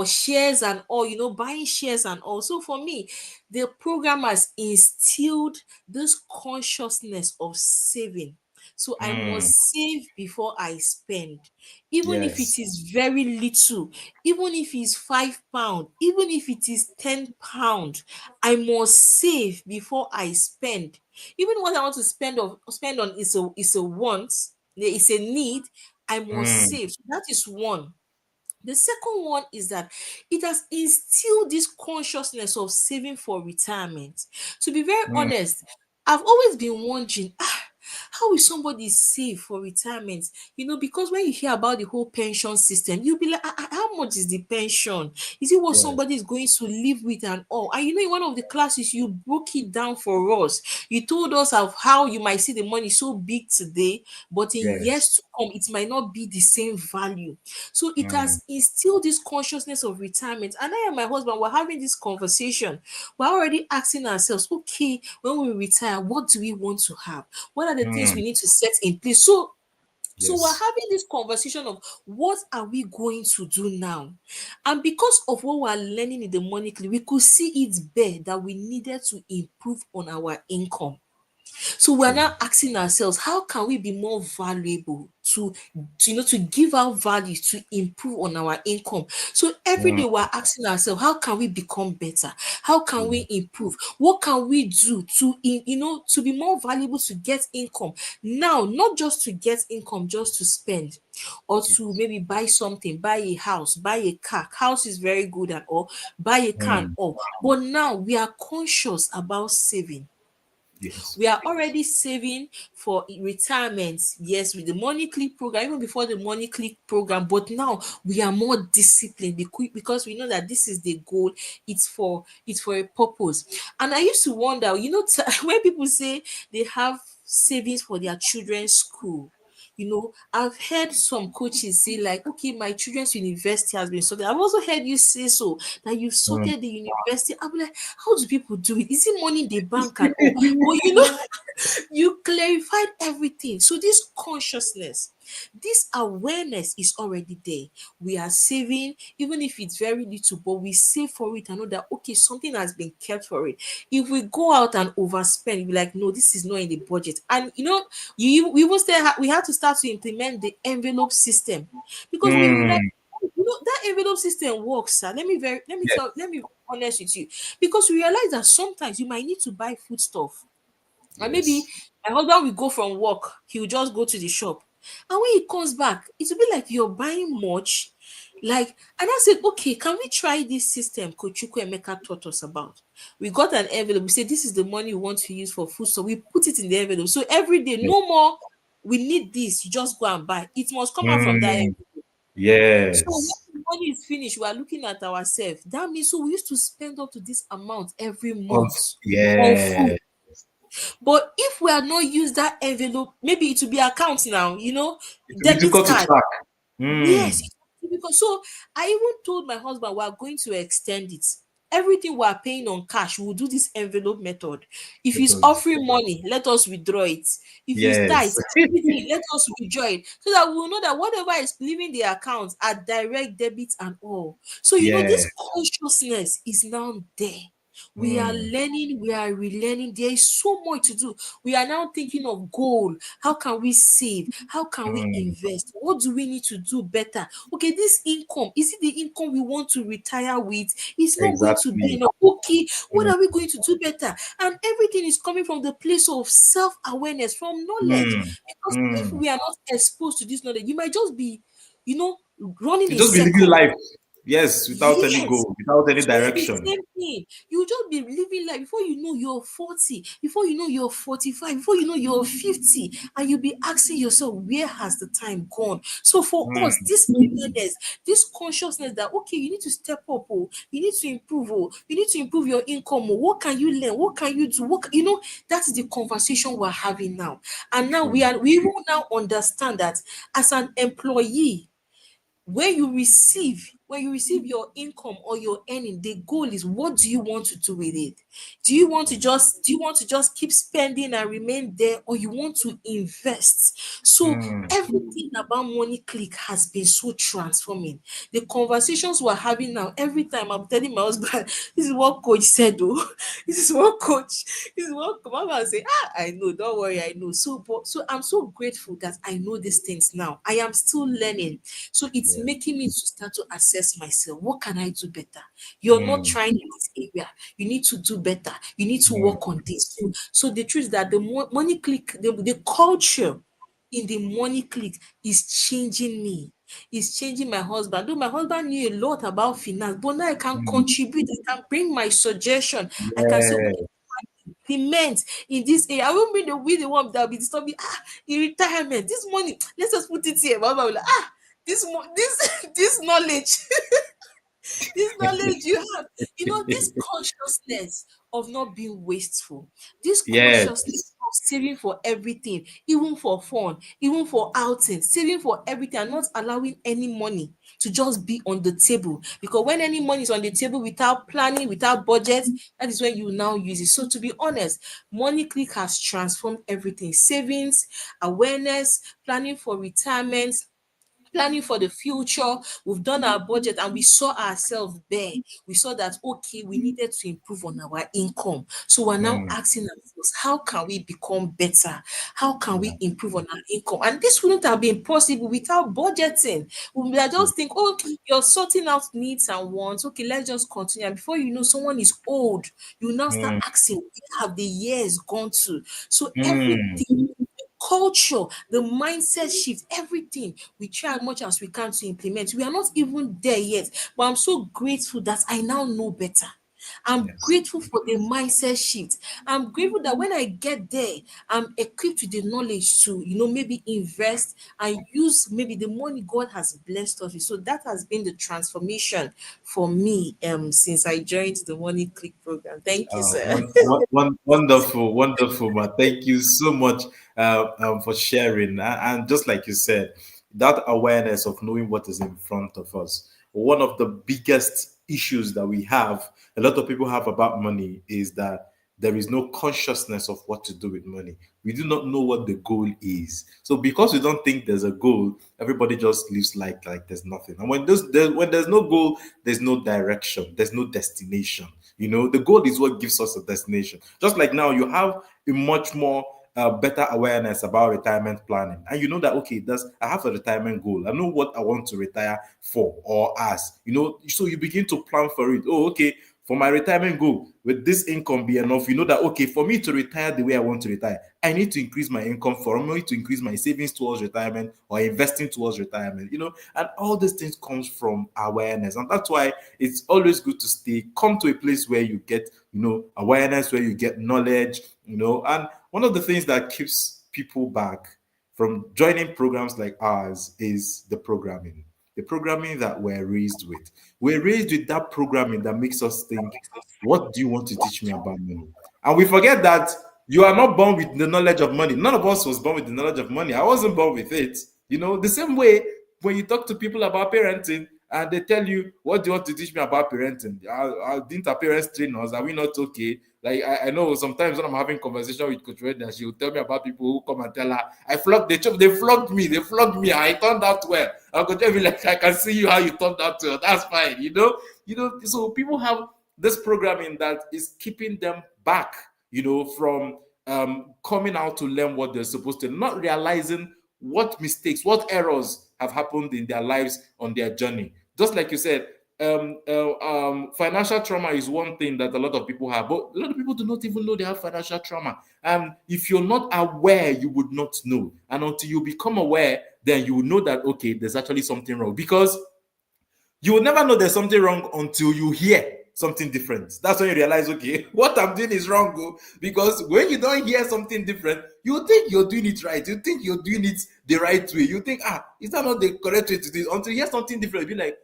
E: shares and all, buying shares and all. So for me, the program has instilled this consciousness of saving. So I
D: mm,
E: must save before I spend, even if it
D: yes.
E: is very little, even if it's £5, even if it is £10. I must save before I spend. Even what I want to spend on is a want, it's a need. I must
D: Mm,
E: save. So that is one. The second one is that it has instilled this consciousness of saving for retirement. To be very
D: mm,
E: honest, I've always been wondering, how will somebody save for retirement? Because when you hear about the whole pension system, you'll be like, how much is the pension? Is it what
D: yes.
E: somebody is going to live with and all? And in one of the classes, you broke it down for us. You told us of how you might see the money so big today, but in years
D: Yes.
E: to come, it might not be the same value. So it
D: Mm,
E: has instilled this consciousness of retirement. And I and my husband were having this conversation. We're already asking ourselves, okay, when we retire, what do we want to have? What are the things
D: mm,
E: we need to set in place? So we're
D: yes.
E: having this conversation of what are we going to do now? And because of what we're learning in the money clip, we could see it there that we needed to improve on our income. So we're
D: True.
E: now asking ourselves, how can we be more valuable to give out value to improve on our income? So every
D: Mm,
E: day we're asking ourselves, how can we become better? How can
D: yeah.
E: we improve? What can we do to be more valuable to get income? Now, not just to get income, just to spend or to maybe buy something, buy a house, buy a car. House is very good and all, buy a car and
D: Mm,
E: all. But now we are conscious about saving.
D: yes.
E: We are already saving for retirement, yes, with the money click program, even before the money click program, but now we are more disciplined because we know that this is the goal. It's for a purpose. And I used to wonder, when people say they have savings for their children's school. I've heard some coaches say, like, okay, my children's university has been sorted. I've also heard you say so, that you've
D: Mm,
E: sorted the university. I'm like, how do people do it? Is it money in the bank and all? But you clarified everything. So this consciousness This awareness is already there. We are saving, even if it's very little, but we save for it and know that okay, something has been kept for it. If we go out and overspend, we like, no, this is not in the budget. And we even we had to start to implement the envelope system because we realized
D: Mm.
E: that envelope system works, sir.
D: Yes.
E: Let me be honest with you. Because we realize that sometimes you might need to buy food stuff. And maybe
D: Yes.
E: my husband will go from work, he will just go to the shop. And when he comes back, it will be like you're buying much. Like, and I said, okay, can we try this system Coach Chukwu Emeka taught us about? We got an envelope. We said, this is the money we want to use for food. So we put it in the envelope. So every day,
D: Yes.
E: no more, we need this. You just go and buy. It must come out from that
D: Mm.
E: envelope. So when
D: Yes.
E: the money is finished, we are looking at ourselves. That means so we used to spend up to this amount every
D: Of
E: month on food.
D: yeah.
E: But if we had not used that envelope, maybe it will be account now,
D: It will be
E: debit
D: difficult to
E: card.
D: track.
E: Yes,
D: Mm.
E: it will be because so I even told my husband we are going to extend it. Everything we are paying on cash, we'll do this envelope method. If he's
D: Method.
E: offering money, let us withdraw it. If he's tight,
D: Yes.
E: everything, let us withdraw it. So that we'll know that whatever is leaving the account are direct debits and all. So
D: Yeah.
E: this consciousness is now there. We are
D: Mm.
E: learning, we are relearning. There is so much to do. We are now thinking of goal. How can we save? How can we
D: Mm.
E: invest? What do we need to do better? Okay, this income, is it the income we want to retire with? It's not going to be
D: Exactly.
E: enough. Okay, what
D: Mm.
E: are we going to do better? And everything is coming from the place of self-awareness, from knowledge.
D: Mm.
E: Because if
D: Mm.
E: we are not exposed to this knowledge, you might just be, you know, running
D: You
E: a
D: just be living
E: circle.
D: life. Yes, without any
E: Yes.
D: goal, without any
E: It's just the
D: direction.
E: same thing. You just be living life before you know you're 40, before you know you're 45, before you know you're 50, and you'll be asking yourself, where has the time gone? So for us,
D: Mm.
E: this awareness, this consciousness that okay, you need to step up, oh, you need to improve, oh, you need to improve your income, oh, what can you learn? What can you do? That is the conversation we're having now. And now
D: True.
E: we will now understand that as an employee, when you receive your income or your earning, the goal is what do you want to do with it? Do you want to just keep spending and remain there, or you want to invest? So
D: Mm.
E: everything about Money Click has been so transforming. The conversations we're having now, every time I'm telling my husband, this is what coach said, oh, this is what coach, this is what my husband say, I know, don't worry, I know. So I'm so grateful that I know these things now. I am still learning. So it's
D: Yeah.
E: making me to start to assess myself. What can I do better? You're not
D: Mm.
E: trying in this area. You need to do better. You need to
D: Mm.
E: work on this. So the truth is that the money click, the culture in the money click is changing me. It's changing my husband. Though my husband knew a lot about finance, but now I can
D: Mm.
E: contribute. I can bring my suggestion. I can say, okay,
D: Yeah.
E: implement in this area. I won't be the one that will be disturbing. In retirement, this money, let's just put it here. My husband will like, this this knowledge, this knowledge you have, this consciousness of not being wasteful, this consciousness
D: Yes.
E: of saving for everything, even for fun, even for outing, saving for everything, and not allowing any money to just be on the table. Because when any money is on the table without planning, without budget, that is when you now use it. So to be honest, Money Click has transformed everything: savings, awareness, planning for retirement, planning for the future. We've done our budget and we saw ourselves there. We saw that okay, we needed to improve on our income. So we're now
D: Mm.
E: asking ourselves, how can we become better? How can
D: Yeah.
E: we improve on our income? And this wouldn't have been possible without budgeting. We would have
D: True.
E: just think, oh, you're sorting out needs and wants. Okay, let's just continue. And before you know, someone is old. You now start
D: Mm.
E: asking, where have the years gone to? So
D: Mm.
E: everything, culture, the mindset shift, everything we try as much as we can to implement. We are not even there yet, but I'm so grateful that I now know better. I'm
D: Yes.
E: grateful for the mindset shift. I'm grateful that when I get there, I'm equipped with the knowledge to, maybe invest and use maybe the money God has blessed us with. So that has been the transformation for me since I joined the Money Click program. Thank you, sir.
D: Wonderful, wonderful, man. Thank you so much for sharing. And just like you said, that awareness of knowing what is in front of us. One of the biggest issues that we have, a lot of people have about money, is that there is no consciousness of what to do with money. We do not know what the goal is. So because we don't think there's a goal, everybody just lives like there's nothing. And when there's no goal, there's no direction, there's no destination. The goal is what gives us a destination. Just like now, you have a much more better awareness about retirement planning, and you know that okay, that's I have a retirement goal. I know what I want to retire for or as. So you begin to plan for it. Oh, okay, for my retirement goal, with this income be enough? You know that okay, for me to retire the way I want to retire, I need to increase my income for me to increase my savings towards retirement or investing towards retirement. And all these things comes from awareness, and that's why it's always good to come to a place where you get awareness, where you get knowledge. And one of the things that keeps people back from joining programs like ours is the programming that we're raised with. We're raised with that programming that makes us think, what do you want to teach me about money? And we forget that you are not born with the knowledge of money. None of us was born with the knowledge of money. I wasn't born with it. The same way when you talk to people about parenting and they tell you, what do you want to teach me about parenting? Didn't our parents train us? Are we not okay? Like I know sometimes when I'm having conversation with Coach Red, she will tell me about people who come and tell her, they flogged me, I turned out well. I'll go tell me like, I can see you how you turned out well. That's fine, So people have this programming that is keeping them back, from coming out to learn what they're supposed to, not realizing what mistakes, what errors have happened in their lives on their journey. Just like you said, financial trauma is one thing that a lot of people have, but a lot of people do not even know they have financial trauma. And if you're not aware, you would not know. And until you become aware, then you will know that, okay, there's actually something wrong. Because you will never know there's something wrong until you hear something different. That's when you realize, okay, what I'm doing is wrong. Because when you don't hear something different, you think you're doing it right. You think you're doing it the right way. You think, is that not the correct way to do it? Until you hear something different, you'll be like,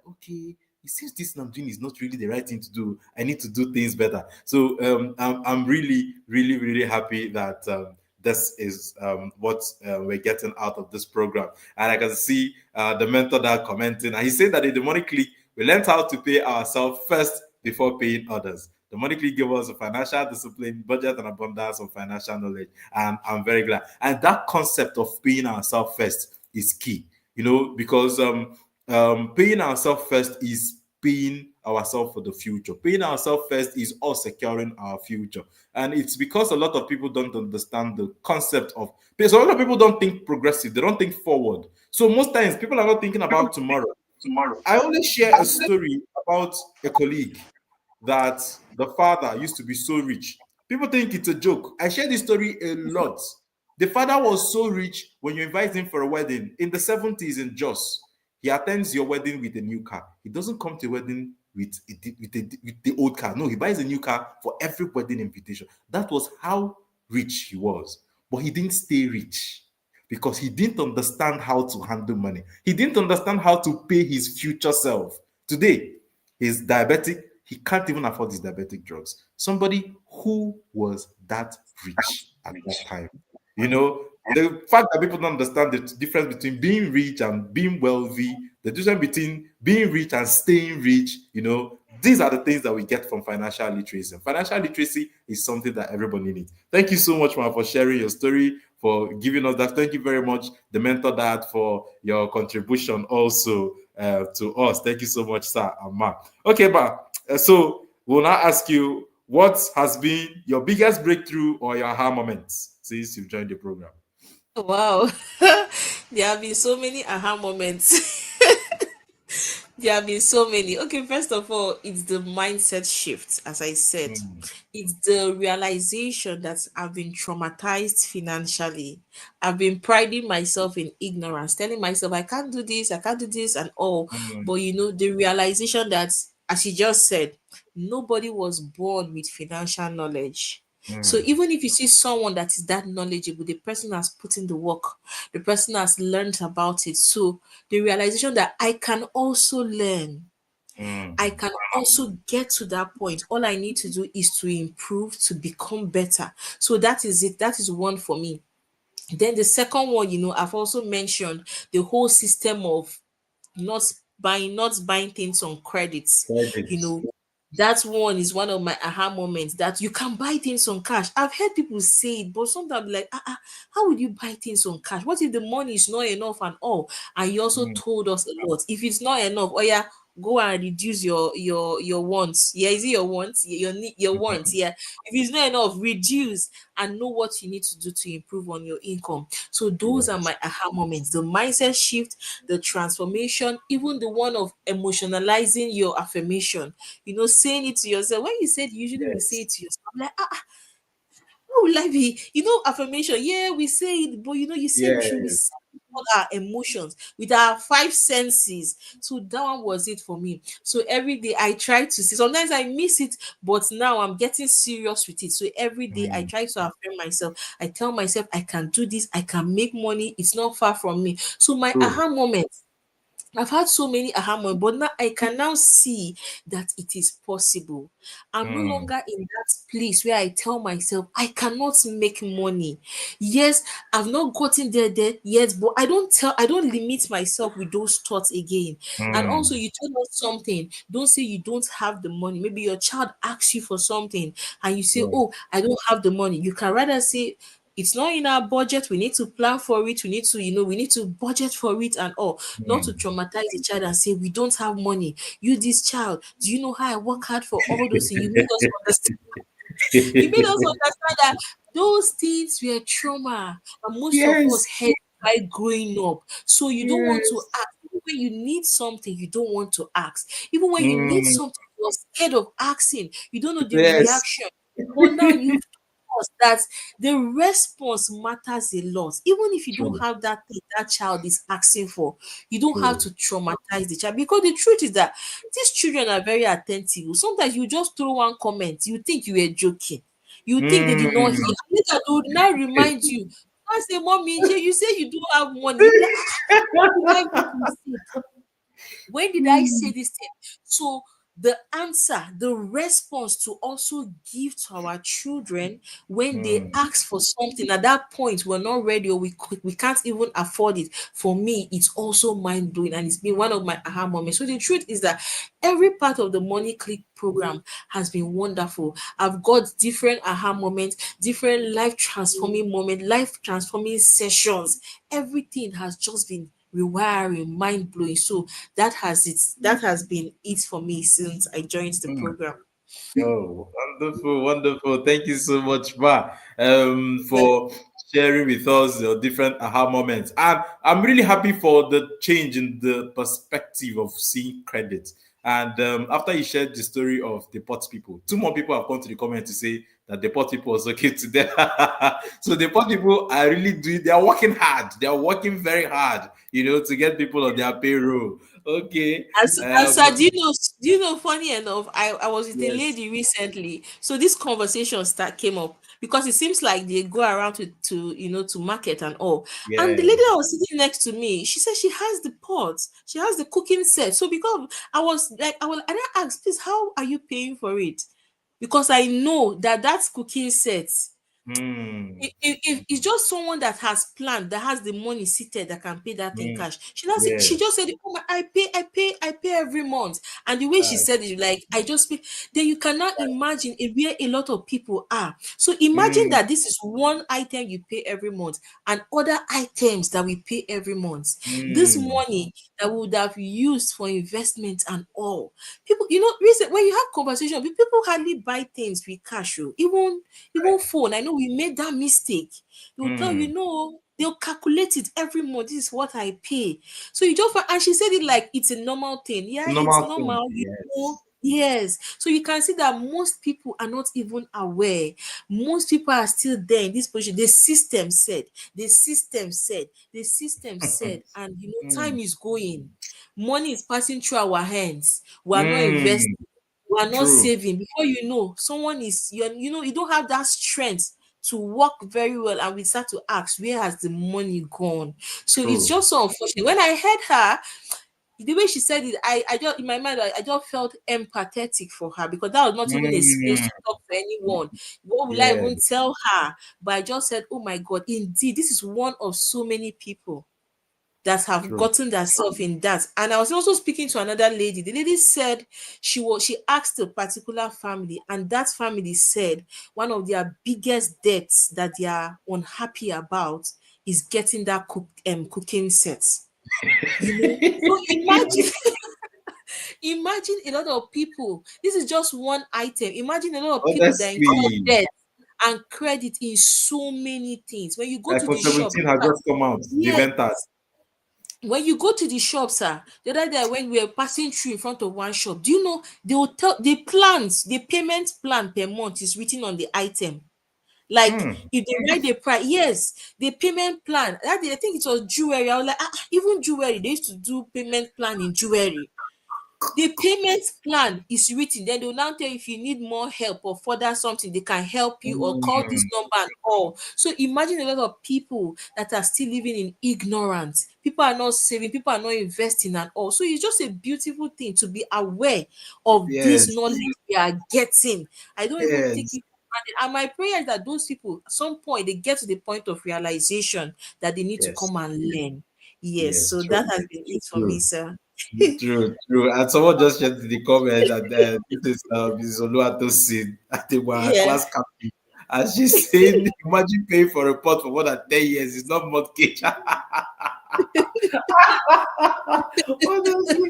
D: okay, it seems this I'm doing is not really the right thing to do. I need to do things better. So I'm really, really, really happy that this is what we're getting out of this program. And I can see the mentor that commenting, and he said that in the Money Clique, we learned how to pay ourselves first before paying others. The Money Clique gave us a financial discipline, budget, and abundance of financial knowledge. And I'm very glad. And that concept of paying ourselves first is key, because paying ourselves first is paying ourselves for the future. Paying ourselves first is us securing our future. And it's because a lot of people don't understand the concept of pay. So a lot of people don't think progressive, they don't think forward. So most times people are not thinking about tomorrow. I only share a story about a colleague that the father used to be so rich. People think it's a joke. I share this story a lot. The father was so rich when you invite him for a wedding in the 70s in Jos. He attends your wedding with a new car. He doesn't come to a wedding with the old car. No, he buys a new car for every wedding invitation. That was how rich he was. But he didn't stay rich because he didn't understand how to handle money. He didn't understand how to pay his future self. Today, he's diabetic. He can't even afford his diabetic drugs. Somebody who was that rich at that time. The fact that people don't understand the difference between being rich and being wealthy, the difference between being rich and staying rich, these are the things that we get from financial literacy. Financial literacy is something that everybody needs. Thank you so much, man, for sharing your story, for giving us that. Thank you very much, the mentor dad, for your contribution also to us. Thank you so much, sir and ma. Okay, so we'll now ask you, what has been your biggest breakthrough or your aha moments since you've joined the program?
E: Wow. There have been so many aha moments. There have been so many. Okay, first of all, it's the mindset shift, as I said.
D: Mm,
E: It's the realization that I've been traumatized financially. I've been priding myself in ignorance, telling myself I can't do this, and all.
D: mm,
E: But the realization that, as you just said, nobody was born with financial knowledge. So
D: mm,
E: even if you see someone that is that knowledgeable, the person has put in the work, the person has learned about it. So the realization that I can also learn, I
D: mm,
E: can also get to that point. All I need to do is to improve, to become better. So that is it. That is one for me. Then the second one, I've also mentioned the whole system of not not buying things on credits. You
D: credits.
E: know, That one is one of my aha moments, that you can buy things on cash. I've heard people say it, but sometimes I'm like, how would you buy things on cash? What if the money is not enough and all? And you also
D: Mm.
E: told us a lot. If it's not enough, oh yeah, go and reduce your wants. Yeah, is it your wants? Yeah, your wants. Yeah. If it's not enough, reduce and know what you need to do to improve on your income. So those are
D: Yes.
E: my aha moments. The mindset shift, the transformation, even the one of emotionalizing your affirmation, saying it to yourself. When you said usually we say
D: Yes.
E: it to yourself, I'm like, how will I be? Affirmation. Yeah, we say it, but you said we should
D: Yes.
E: receive all our emotions with our five senses. So that one was it for me. So every day I try to see. Sometimes I miss it, but now I'm getting serious with it. So every day I
D: Mm.
E: try to affirm myself. I tell myself I can do this. I can make money. It's not far from me. So my
D: True.
E: aha moment, I've had so many aha moments, but now I can now see that it is possible. I'm no
D: Mm.
E: longer in that place where I tell myself I cannot make money. Yes, I've not gotten there yet, but I don't limit myself with those thoughts again. And also,
D: Mm.
E: you told us something. Don't say you don't have the money. Maybe your child asks you for something and you say,
D: Yeah.
E: "Oh, I don't have the money." You can rather say, it's not in our budget. We need to plan for it. We need to, we need to budget for it and all, not to
D: Mm.
E: traumatize the child and say, we don't have money. You, this child, do you know how I work hard for all those things? You made us understand. You made us understand that those things were trauma, and most of us
D: Yes.
E: had by growing up. So you don't want to
D: Yes.
E: ask. Even when you need something, you don't want to ask. Even when you need
D: Mm.
E: something, you're scared of asking. You don't know the
D: Yes.
E: reaction. But now you've told us that the response matters a lot. Even if you don't
D: True.
E: have that thing that child is asking for, you don't have
D: True.
E: to traumatize the child, because the truth is that these children are very attentive. Sometimes you just throw one comment, you think you were joking. You think they did not
D: Mm.
E: hear. Later they would now remind you. I say, Mommy, shey you say you don't have money. You be like, what did I even say? When did I say this thing? So the answer, the response to also give to our children when they
D: Mm.
E: ask for something, at that point we're not ready, or we can't even afford it. For me, it's also mind blowing, and it's been one of my aha moments. So the truth is that every part of the Money Click program has been wonderful. I've got different aha moments, different life transforming moments, life transforming sessions. Everything has just been rewiring, mind blowing. So that has been it for me since I joined the
D: Mm.
E: program.
D: Oh, wonderful, wonderful. Thank you so much, Ma,
E: Like,
D: for sharing with us your different aha moments. And I'm really happy for the change in the perspective of seeing credit. And after you shared the story of the pot people, two more people have come to the comment to say that the pot people was okay to them. So the pot people are really doing, they are working hard. They are working very hard, to get people on their payroll. Okay.
E: as sir, do you know, funny enough, I was with a
D: Yes.
E: lady recently. So this conversation came up because it seems like they go around to market and all. And the lady
D: Yes.
E: that was sitting next to me, she said she has the pot, she has the cooking set. So because I didn't ask, please, how are you paying for it? Because I know that that's cooking set.
D: Hmm.
E: If it's just someone that has planned, that has the money seated, that can pay that in
D: Mm,
E: cash. She
D: yes.
E: just said, "Oh my, I pay every month." And the way she
D: Right.
E: said it, like, I just pay. Then you cannot imagine where a lot of people are. So imagine
D: Mm,
E: that this is one item you pay every month, and other items that we pay every month. This
D: mm,
E: money that we would have used for investment and all. People, reason when you have conversation, people hardly buy things with cash. Oh. Even phone, I know we made that mistake. They will tell you,
D: mm.
E: no, they'll calculate it every month. This is what I pay. So you just, and she said it like it's a normal thing. Yeah, it's
D: Normal thing.
E: normal.
D: Yes.
E: Yes. So you can see that most people are not even aware. Most people are still there in this position. The system said, and time
D: Mm,
E: is going. Money is passing through our hands. We are not
D: mm.
E: investing, we are not
D: True.
E: saving. Before you know, someone is you don't have that strength to work very well, and we start to ask, where has the money gone? So it's
D: True.
E: just so unfortunate. When I heard her, the way she said it, I just, in my mind, I just felt empathetic for her, because that was not even a space
D: Mm,
E: to talk to anyone. What will I
D: yeah.
E: even tell her? But I just said, oh my God, indeed, this is one of so many people. that have
C: True.
E: gotten themselves in that. And I was also speaking to another lady. The lady said she asked a particular family, and that family said one of their biggest debts that they are unhappy about is getting that cooking set. So imagine imagine a lot of people. This is just one item. Imagine a lot of people that incur
D: Honestly,
E: debt and credit in so many things. When you go to
D: iPhone
E: the shop,
D: 17 has just come out. The
E: yes,
D: Ventas.
E: when you go to the shop, sir, the other day when we were passing through in front of one shop, do you know they will tell the payment plan per month is written on the item. Like
D: Hmm.
E: if they write the price, yes, the payment plan. That day, I think it was jewelry. I was like, even jewelry, they used to do payment plan in jewelry. The payment plan is written, then they will now tell you if you need more help or further something, they can help you or call this
D: Hmm.
E: number and all. So imagine a lot of people that are still living in ignorance. People are not saving, people are not investing at all. So it's just a beautiful thing to be aware of this
D: Yes.
E: knowledge we are getting. I don't even take
D: Yes.
E: it for granted. And my prayer is that those people at some point they get to the point of realization that they need to
D: Yes.
E: come and learn. Yes,
D: Yes.
E: so that
D: True.
E: has been it for me,
D: True.
E: sir.
D: True. True. And someone just shared in the comment that this is Mrs. Oluwatosin at the
E: Yeah.
D: class captain. And she's saying, imagine paying for a report for more than 10 years. It's not mortgage. Honestly,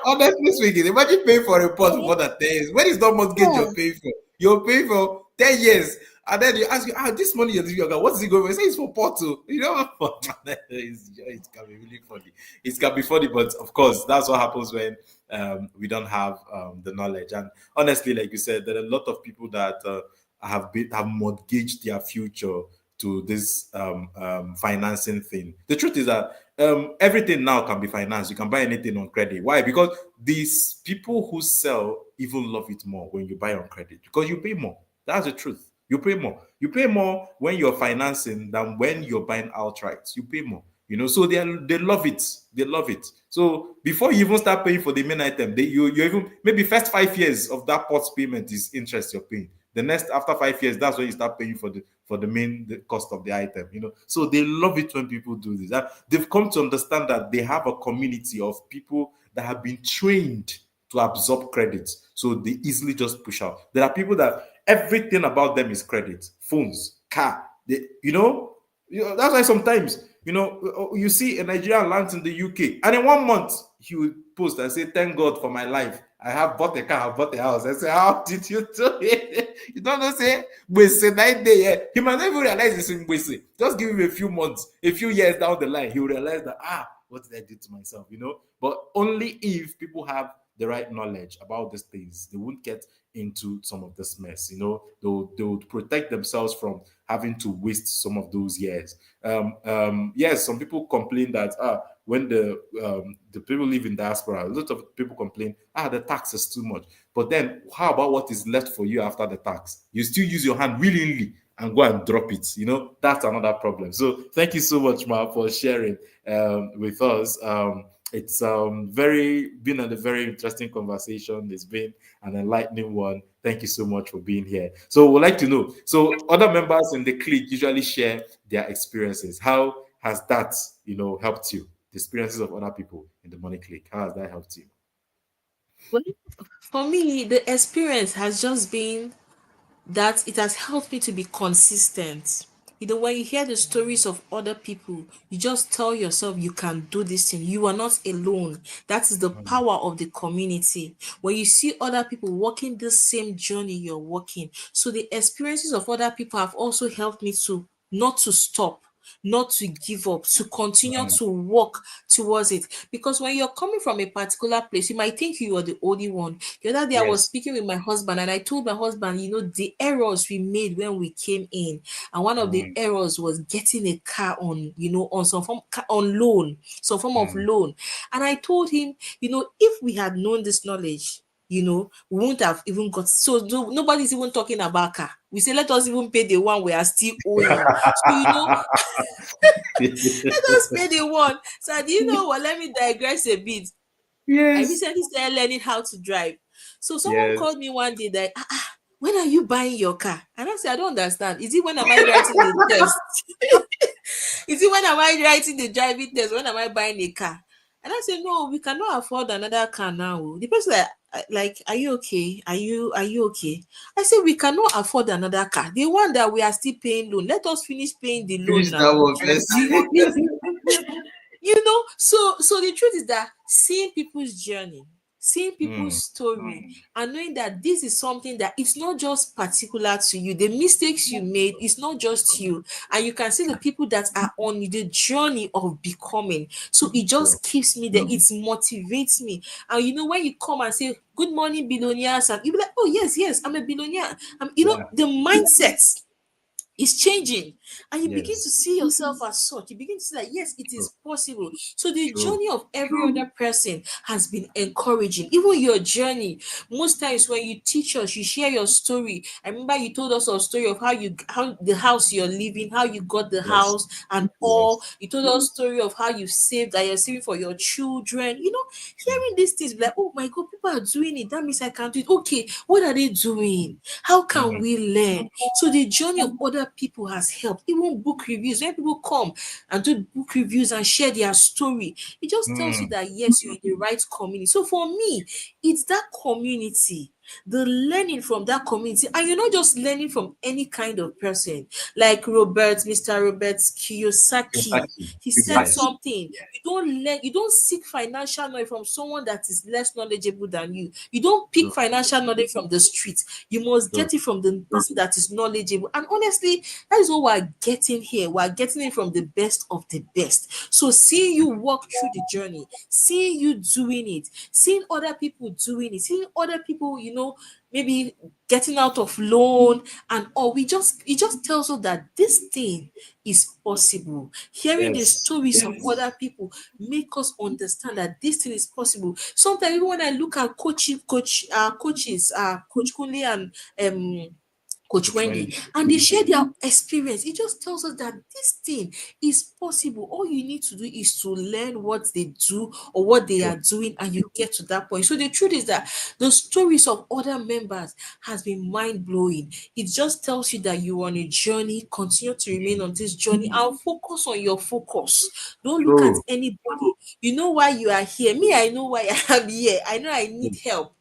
D: honestly speaking, imagine paying for a report for more than 10 years. When it's not mortgage
E: Yeah.
D: you're paying for, you're paying for 10 years. And then you ask you, this money you're giving your guy, what's it going for? You say it's for Porto. You know, it can be really funny. It can be funny, but of course, that's what happens when we don't have the knowledge. And honestly, like you said, there are a lot of people that have mortgaged their future to this financing thing. The truth is that everything now can be financed. You can buy anything on credit. Why? Because these people who sell even love it more when you buy on credit because you pay more. That's the truth. You pay more. You pay more when you're financing than when you're buying outright. You pay more. So they love it. They love it. So before you even start paying for the main item, you even maybe first 5 years of that pot payment is interest you're paying. The next after 5 years, that's when you start paying for the main cost of the item. So they love it when people do this. And they've come to understand that they have a community of people that have been trained to absorb credit, so they easily just push out. There are people that everything about them is credit, phones, car. That's why sometimes you see a Nigerian lands in the UK, and in 1 month he will post and say, "Thank God for my life. I have bought a car, I bought a house." I say, "How did you do it?" You don't know, say, "Gbese 9 day." Yeah. He might not even realize it's in Gbese. Just give him a few months, a few years down the line, he will realize that, what did I do to myself? But only if people have the right knowledge about these things, they won't get into some of this mess. They would protect themselves from having to waste some of those years. Yes, some people complain that when the people live in diaspora, a lot of people complain, the tax is too much. But then how about what is left for you after the tax? You still use your hand willingly and go and drop it. That's another problem. So thank you so much, Ma, for sharing with us. It's very been a very interesting conversation. It's been an enlightening one. Thank you so much for being here. So we'd like to know. So other members in the clique usually share their experiences. How has that, helped you? The experiences of other people in the money clique. How has that helped you?
E: Well, for me, the experience has just been that it has helped me to be consistent. When you hear the stories of other people, you just tell yourself you can do this thing. You are not alone. That is the
C: Mm,
E: power of the community. When you see other people walking the same journey you're walking, so the experiences of other people have also helped me to not to stop, not to give up, to continue
C: mm,
E: to work towards it. Because when you're coming from a particular place, you might think you are the only one. The other day, I was
D: Yes.
E: speaking with my husband, and I told my husband, the errors we made when we came in, and one of the
C: mm,
E: errors was getting a car on, on some form on loan, some form of
C: mm.
E: loan. And I told him, if we had known this knowledge, we wouldn't have even got so nobody's even talking about car. We say let us even pay the one we are still owing. So let us pay the one. So do you know what? Let me digress a bit. I
D: Yes.
E: recently started learning how to drive. So someone
D: Yes.
E: called me one day that, when are you buying your car? And I said, I don't understand. Is it when am I writing the test? You see, when am I writing the driving test? When am I buying a car? And I said, no, we cannot afford another car now. The person like, are you okay? Are you okay? I said, we cannot afford another car. The one that we are still paying loan. Let us finish paying the loan
D: Finish that
E: now.
D: one first.
E: So the truth is that seeing people's journey, seeing people's
D: Mm,
E: story, and knowing that this is something that it's not just particular to you, the mistakes you made, it's not just you, and you can see the people that are on the journey of becoming. So it
D: sure.
E: just keeps me there, it motivates me. And when you come and say good morning billionaires, and you be like, oh yes, yes, I'm a billionaire.
D: Yeah.
E: The mindset is changing, and you begin to
D: Yes.
E: see yourself as such. You begin to see that yes, it
D: True.
E: is possible. So the
D: True.
E: journey of every other person has been encouraging, even your journey. Most times when you teach us, you share your story. I remember you told us a story of how the house you're living, how you got the
D: Yes.
E: house and all.
D: Yes.
E: You told us story of how you saved, that you're saving for your children. Hearing these things, be like, oh my god, people are doing it, that means I can do it. Okay, what are they doing? How can
D: Mm,
E: we learn? So the journey of other people has helped. Even book reviews, when people come and do book reviews and share their story, it just tells you
D: mm,
E: that yes, you're in the right community. So for me, it's that community, the learning from that community, and you're not just learning from any kind of person. Like Mr. Robert Kiyosaki,
D: Kentucky.
E: he said
D: Yes.
E: something. You don't seek financial knowledge from someone that is less knowledgeable than you. You don't pick
D: True.
E: financial knowledge from the street. You must
D: True.
E: get it from the person that is knowledgeable. And honestly, that is what we're getting here. We're getting it from the best of the best. So seeing you walk through the journey, seeing you doing it, seeing other people doing it, seeing other people, maybe getting out of loan and all, it just tells us that this thing is possible. Hearing the
D: Yes.
E: stories of other people make us understand that this thing is possible. Sometimes even when I look at coaches, Coach Kunle and Coach
D: Which
E: Wendy,
D: one?
E: and they share their experience. It just tells us that this thing is possible. All you need to do is to learn what they do or what they
D: True.
E: are doing, and you get to that point. So the truth is that the stories of other members has been mind blowing. It just tells you that you're on a journey. Continue to remain on this journey and focus on your focus. Don't look at
D: True.
E: anybody. You know why you are here. Me, I know why I am here. I know I need
D: True.
E: help.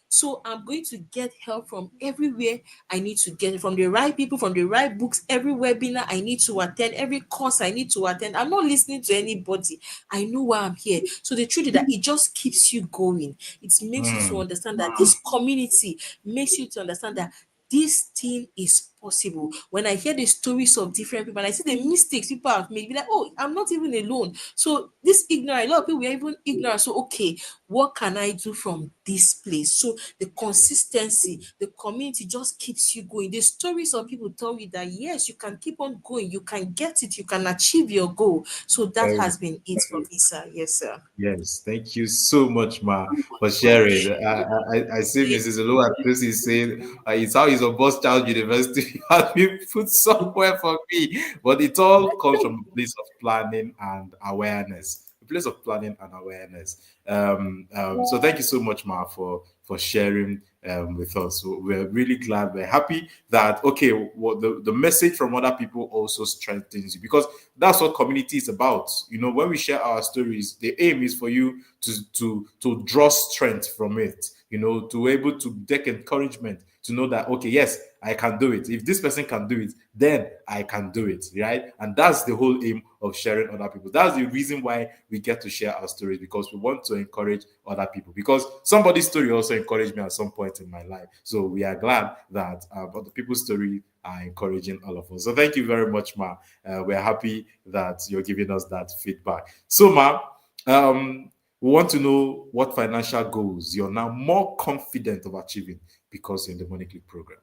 E: So I'm going to get help from everywhere I need to get it, from the right people, from the right books, every webinar I need to attend, every course I need to attend. I'm not listening to anybody. I know why I'm here. So the truth is that it just keeps you going. It makes you to
D: Mm,
E: understand that this community makes you to understand that this thing is possible. When I hear the stories of different people and I see the mistakes people have made, be like, oh, I'm not even alone. So this ignorant, a lot of people were even ignorant. So okay, what can I do from this place? So the consistency, the community just keeps you going. The stories of people tell you that yes, you can keep on going, you can get it, you can achieve your goal. So that
D: very
E: has been it for me, sir. Yes, sir.
D: Yes, thank you so much, Ma, for sharing. I see Mrs. Oluwa is saying it's how is a boss child university has been put somewhere for me, but it all comes from a place of planning and awareness. A place of planning and awareness. So thank you so much, Ma, for sharing with us. So we're really glad. We're happy that okay, what the message from other people also strengthens you because that's what community is about. When we share our stories, the aim is for you to draw strength from it, to able to take encouragement to know that okay, yes, I can do it. If this person can do it, then I can do it, right? And that's the whole aim of sharing other people. That's the reason why we get to share our stories because we want to encourage other people. Because somebody's story also encouraged me at some point in my life. So we are glad that other people's story are encouraging all of us. So thank you very much, Ma. We're happy that you're giving us that feedback. So, Ma, we want to know what financial goals you're now more confident of achieving because you're in the Money Click program.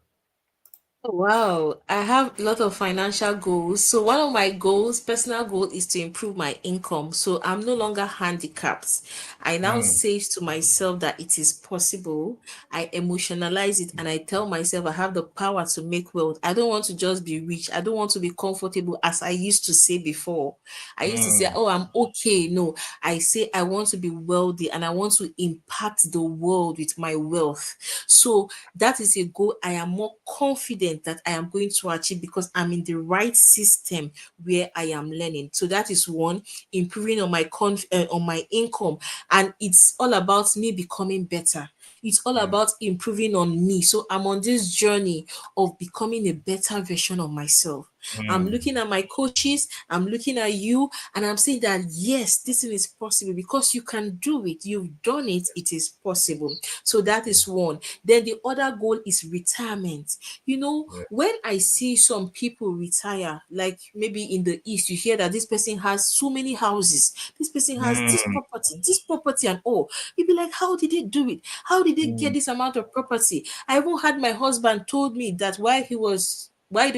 E: Oh, wow, I have a lot of financial goals. So one of my goals, personal goal, is to improve my income. So I'm no longer handicapped. I now
D: Mm,
E: say to myself that it is possible. I emotionalize it and I tell myself I have the power to make wealth. I don't want to just be rich. I don't want to be comfortable as I used to say before. I used to say,
D: mm,
E: oh, I'm okay. No, I say I want to be wealthy and I want to impact the world with my wealth. So that is a goal I am more confident confident that I am going to achieve because I'm in the right system where I am learning. So that is one, improving on on my income, and it's all about me becoming better. It's all about improving on me. So I'm on this journey of becoming a better version of myself. I'm
D: Mm.
E: looking at my coaches, I'm looking at you, and I'm saying that yes, this thing is possible because you can do it. You've done it, it is possible. So that is one. Then the other goal is retirement. You know,
D: Yeah.
E: when I see some people retire, like maybe in the East, you hear that this person has so many houses, this person has
D: Mm.
E: this property, and all. You be like, how did they do it? How did they get
D: Mm.
E: this amount of property? I even had my husband told me that while they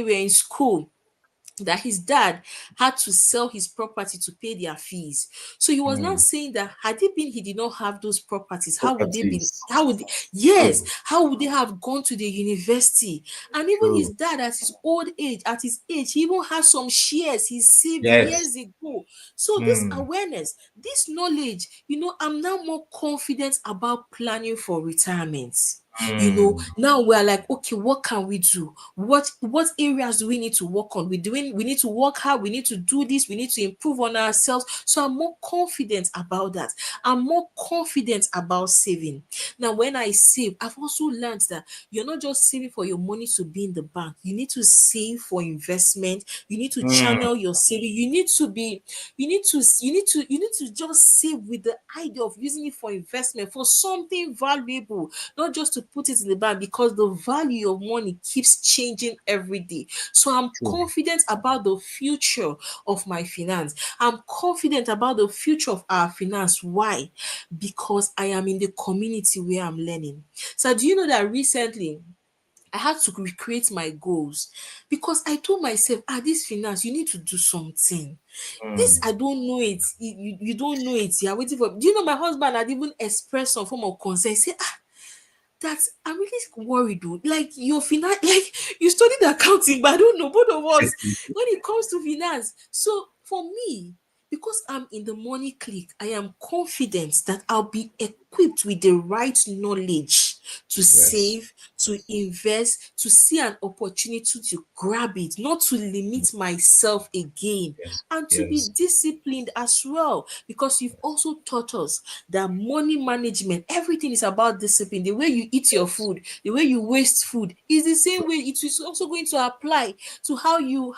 E: were in school, that his dad had to sell his property to pay their fees. So he was now
D: Mm.
E: saying that had it been he did not have those properties,
D: Properties.
E: yes,
D: True.
E: how would they have gone to the university? And even his
D: True.
E: dad at his age, he even has some shares he saved
D: Yes.
E: years ago. So this
D: Mm.
E: awareness, this knowledge, I'm now more confident about planning for retirement.
D: Mm.
E: Now we're like, okay, what can we do? What areas do we need to work on? We need to work hard, we need to do this, we need to improve on ourselves. So I'm more confident about that. I'm more confident about saving. Now, when I save, I've also learned that you're not just saving for your money to be in the bank. You need to save for investment. You need to
D: Mm.
E: channel your saving. You need to just save with the idea of using it for investment, for something valuable, not just to put it in the bank, because the value of money keeps changing every day. So I'm
D: True.
E: confident about the future of my finance. I'm confident about the future of our finance. Why? Because I am in the community where I'm learning. So do you know that recently I had to recreate my goals because I told myself, this finance, you need to do something. This,
D: Mm.
E: I don't know it. You don't know it. You're waiting for. Do you know my husband had even expressed some form of concern? He said, that I'm really worried though. Like your finance, like you studied accounting, but I don't know, both of us, when it comes to finance. So for me, because I'm in the money clique, I am confident that I'll be equipped with the right knowledge to
D: Yes.
E: save, to invest, to see an opportunity to grab it, not to limit myself again,
D: Yes.
E: and to be
D: Yes.
E: disciplined as well. Because you've also taught us that money management, everything is about discipline. The way you eat your
D: Yes.
E: food, the way you waste food is the same way it is also going to apply to how you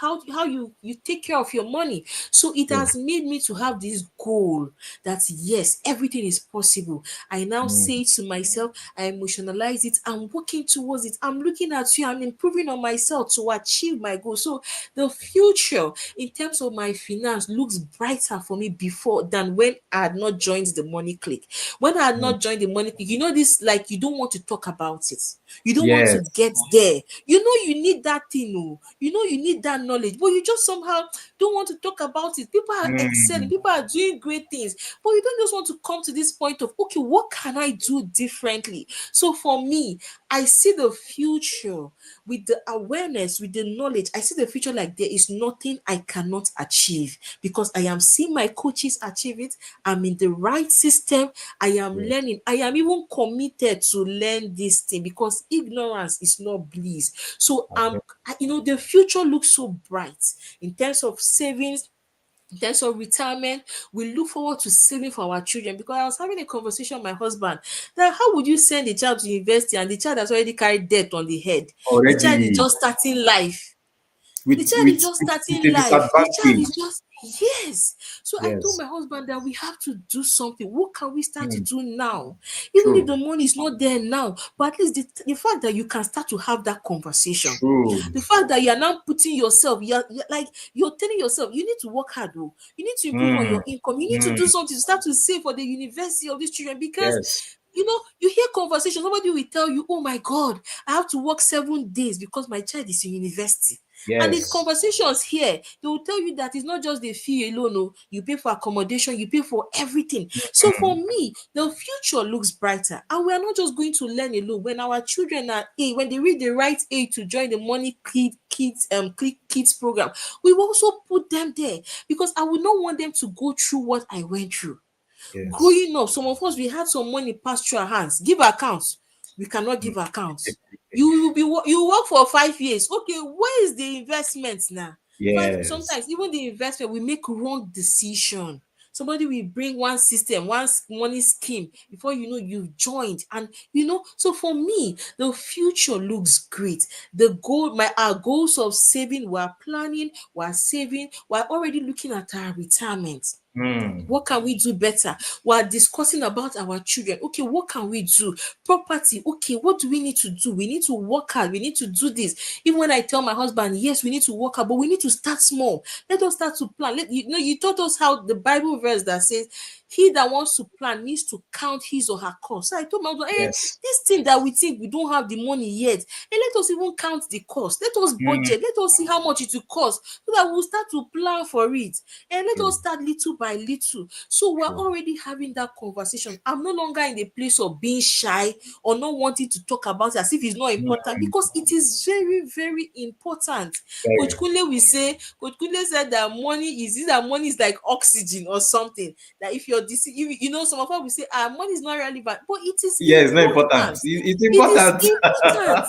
E: take care of your money. So it
D: True.
E: has made me to have this goal that yes, everything is possible. I now
D: Mm.
E: say it to myself, I emotionalize it, I'm working towards it, I'm looking at you, I'm improving on myself to achieve my goal. So the future in terms of my finance looks brighter for me before than when I had not joined the money clique. When I had
D: Mm.
E: not joined the money clique, this, like, you don't want to talk about it. You don't want to
D: Yes.
E: get there. You need that thing, oh. You need that knowledge, but you just somehow don't want to talk about it. People are excelling,
D: Mm.
E: people are doing great things, but you don't just want to come to this point of, okay, what can I do differently? So for me, I see the future with the awareness, with the knowledge. I see the future like there is nothing I cannot achieve because I am seeing my coaches achieve it. I'm in the right system. I am
D: Yes.
E: learning. I am even committed to learn this thing because ignorance is not bliss. So
D: Okay.
E: the future looks so bright in terms of savings, in terms of retirement. We look forward to saving for our children because I was having a conversation with my husband that how would you send a child to university and the child has already carried debt on the head? The child is
D: Already
E: just starting life. The
D: with
E: child is just
D: with a
E: starting life. The child is
D: disadvantage.
E: just, yes. So I told
D: Yes.
E: my husband that we have to do something. What can we start to
D: Mm.
E: do now? Even if
D: True.
E: the money is not there now, but at least the fact that you can start to have that conversation,
D: True.
E: the fact that you're now putting yourself, you're like you're telling yourself you need to work hard, though. You need to improve on
D: Mm.
E: your income. You need to do
D: Mm.
E: something to start to save for the university of these children because
D: Yes.
E: you hear conversations. Somebody will tell you, "Oh my God, I have to work 7 days because my child is in university." And the
D: Yes.
E: conversations here, they will tell you that it's not just the fee alone. Oh, you pay for accommodation, you pay for everything. So for
D: Mm.
E: me, the future looks brighter, and we are not just going to learn alone. When our children are when they reach the right age to join the Money Click Kids program, we will also put them there because I would not want them to go through what I went through.
D: Yes.
E: Growing up, some of us we had some money pass through our hands. Give accounts, we cannot give accounts. You work for 5 years. Okay, where is the investment now?
D: Yes.
E: Sometimes even the investment we make wrong decision. Somebody will bring one system, one money scheme, before you know you've joined. And so for me, the future looks great. The goal, my our goals of saving, we're planning, we're saving, we're already looking at our retirement.
D: Mm.
E: What can we do better? We are discussing about our children. Okay, what can we do? Property. Okay, what do we need to do? We need to work hard. We need to do this. Even when I tell my husband, yes, we need to work hard, but we need to start small. Let us start to plan. You taught us how the Bible verse that says, he that wants to plan needs to count his or her cost. So I told my husband,
D: Yes.
E: this thing that we think we don't have the money yet, let us even count the cost. Let us
D: Mm.
E: budget. Let us see how much it will cost so that we'll start to plan for it. And let
D: True.
E: us start little by little. So we're
D: True.
E: already having that conversation. I'm no longer in the place of being shy or not wanting to talk about it as if it's not important,
D: Mm.
E: because it is very, very important. Coach
D: Very.
E: Kunle will say, Coach Kunle said that money is like oxygen or something. That if you're some of us will say, money is not relevant, but it is
D: Yeah, it's not important.
E: important.
D: It's
E: It is
D: important.
E: important.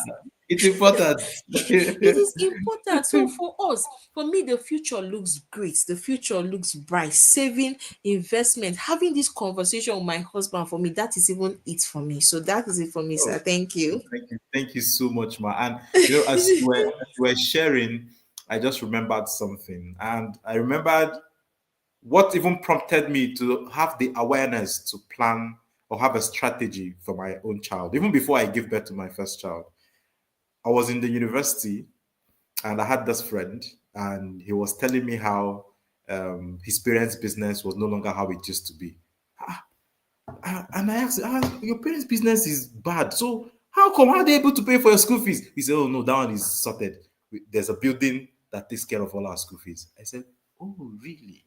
D: It's important.
E: It is important. So for us, for me, the future looks great. The future looks bright. Saving, investment, having this conversation with my husband, for me, that is even it for me. So that is it for me,
D: Oh,
E: sir. Thank you.
D: thank you. Thank you so much, ma. And as you were sharing, I just remembered something. And I remembered what even prompted me to have the awareness to plan or have a strategy for my own child. Even before I gave birth to my first child, I was in the university and I had this friend, and he was telling me how his parents' business was no longer how it used to be. And I asked, your parents' business is bad. So how come? How are they able to pay for your school fees? He said, oh no, that one is sorted. There's a building that takes care of all our school fees. I said, oh really?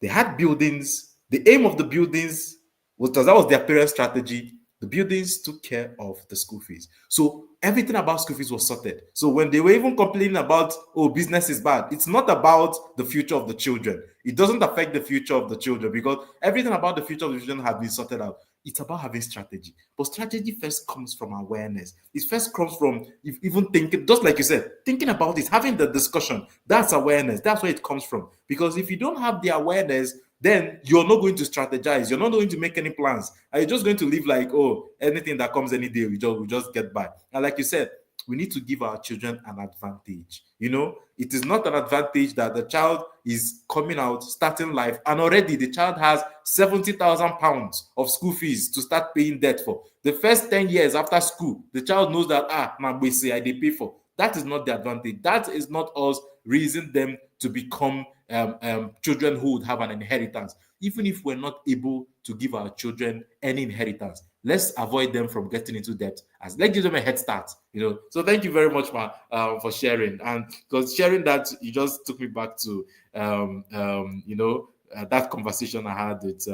D: They had buildings. The aim of the buildings was, that was their parent strategy. The buildings took care of the school fees. So everything about school fees was sorted. So when they were even complaining about, oh, business is bad, it's not about the future of the children. It doesn't affect the future of the children because everything about the future of the children have been sorted out. It's about having strategy. But strategy first comes from awareness. It first comes from even thinking, just like you said, thinking about it, having the discussion. That's awareness. That's where it comes from. Because if you don't have the awareness, then you're not going to strategize. You're not going to make any plans. Are you just going to live like, oh, anything that comes any day, we just get by? And like you said, we need to give our children an advantage. It is not an advantage that the child is coming out, starting life, and already the child has 70,000 pounds of school fees to start paying debt for. The first 10 years after school, the child knows that, now we say I they pay for. That is not the advantage. That is not us raising them to become children who would have an inheritance. Even if we're not able to give our children any inheritance, let's avoid them from getting into debt. Let's give them a head start. So thank you very much, ma, for sharing. And because sharing that, you just took me back to that conversation I had with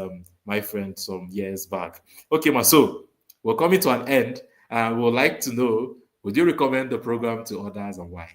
D: my friend some years back. Okay, ma. So we're coming to an end, and we would like to know: would you recommend the program to others, and why?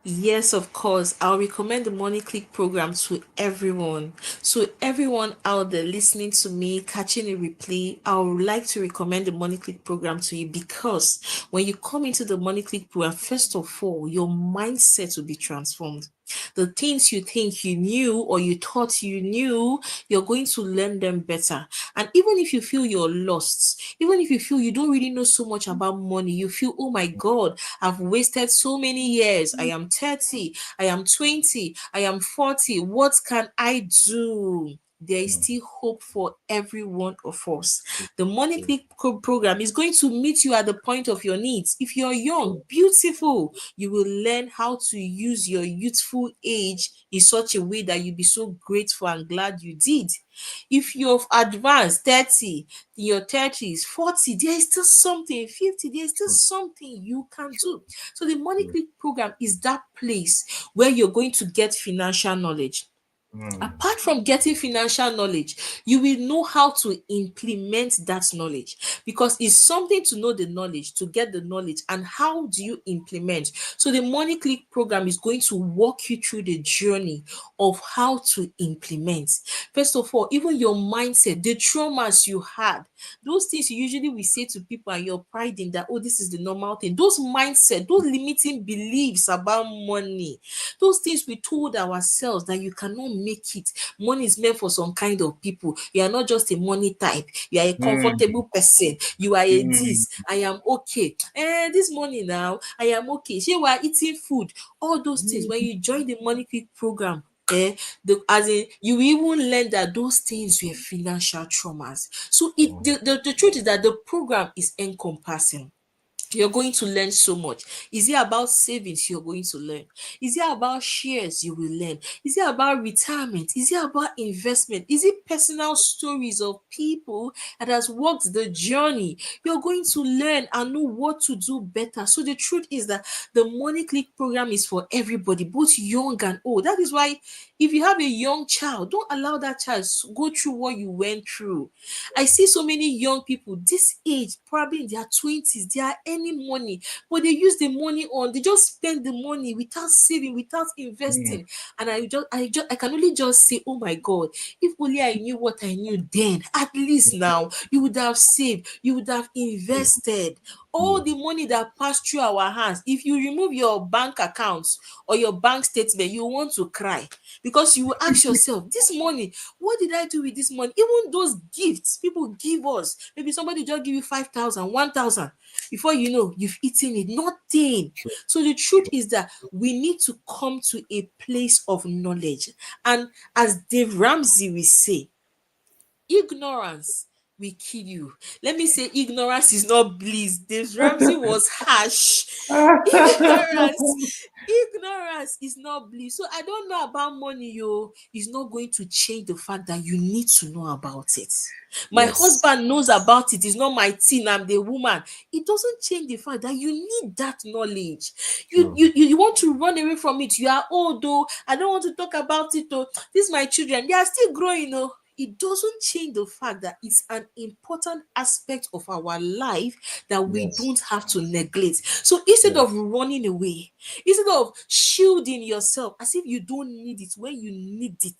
E: Yes, of course. I'll recommend the Money Click program to everyone. So, everyone out there listening to me, catching a replay, I would like to recommend the Money Click program to you, because when you come into the Money Click program, first of all, your mindset will be transformed. The things you think you knew or you thought you knew, you're going to learn them better. And even if you feel you're lost, even if you feel you don't really know so much about money, you feel, oh my God, I've wasted so many years. I am 30, I am 20, I am 40. What can I do? There is
D: Hmm.
E: still hope for every one of us. The Money Click program is going to meet you at the point of your needs. If you're young, beautiful, you will learn how to use your youthful age in such a way that you'll be so grateful and glad you did. If you've advanced 30, in your 30s, 40, there is still something, 50, there is still
D: True.
E: something you can do. So the Money
D: True.
E: Click program is that place where you're going to get financial knowledge.
D: Hmm.
E: Apart from getting financial knowledge, you will know how to implement that knowledge, because it's something to know the knowledge, to get the knowledge, and how do you implement. So the Money Click program is going to walk you through the journey of how to implement. First of all, even your mindset, the traumas you had, those things you usually will say to people and you're priding that, oh, this is the normal thing. Those mindset, those limiting beliefs about money, those things we told ourselves that you cannot make it. Money is meant for some kind of people. You are not just a money type. You are a
A: Mm,
E: comfortable person. You are a
A: mm,
E: this. I am okay. This money now, I am okay. See, we are eating food. All those things. When you join the Money Quick program, as in you will even learn that those things were financial traumas. So the truth is that the program is encompassing. You're going to learn so much. Is it about savings? You're going to learn. Is it about shares? You will learn. Is it about retirement? Is it about investment? Is it personal stories of people that has walked the journey? You're going to learn and know what to do better. So the truth is that the Money Click program is for everybody, both young and old. That is why if you have a young child, don't allow that child to go through what you went through. I see so many young people this age, probably in their 20s, they are earning money, but they use the money on, they just spend the money without saving, without
A: mm.
E: investing. And I can only just say, oh my God, if only I knew what I knew then, at least now, you would have saved, you would have invested. All the money that passed through our hands, if you remove your bank accounts or your bank statement, you want to cry because you will ask yourself, this money, what did I do with this money? Even those gifts people give us, maybe somebody just give you 5,000, 1,000. Before you know, you've eaten it, nothing.
A: True,
E: So the truth is that we need to come to a place of knowledge. And as Dave Ramsey will say, ignorance will kill you. Let me say, ignorance is not bliss. Dave Ramsey was harsh. Ignorance, ignorance is not bliss. So I don't know about money, yo. It's not going to change the fact that you need to know about it. My
D: Yes.
E: husband knows about it. It's not my teen. I'm the woman. It doesn't change the fact that you need that knowledge.
D: True.
E: You want to run away from it. You are old, though. I don't want to talk about it, though. These my children. They are still growing, though. It doesn't change the fact that it's an important aspect of our life that we
D: Yes.
E: don't have to neglect. So instead
D: Yes.
E: of running away, instead of shielding yourself as if you don't need it when you need it,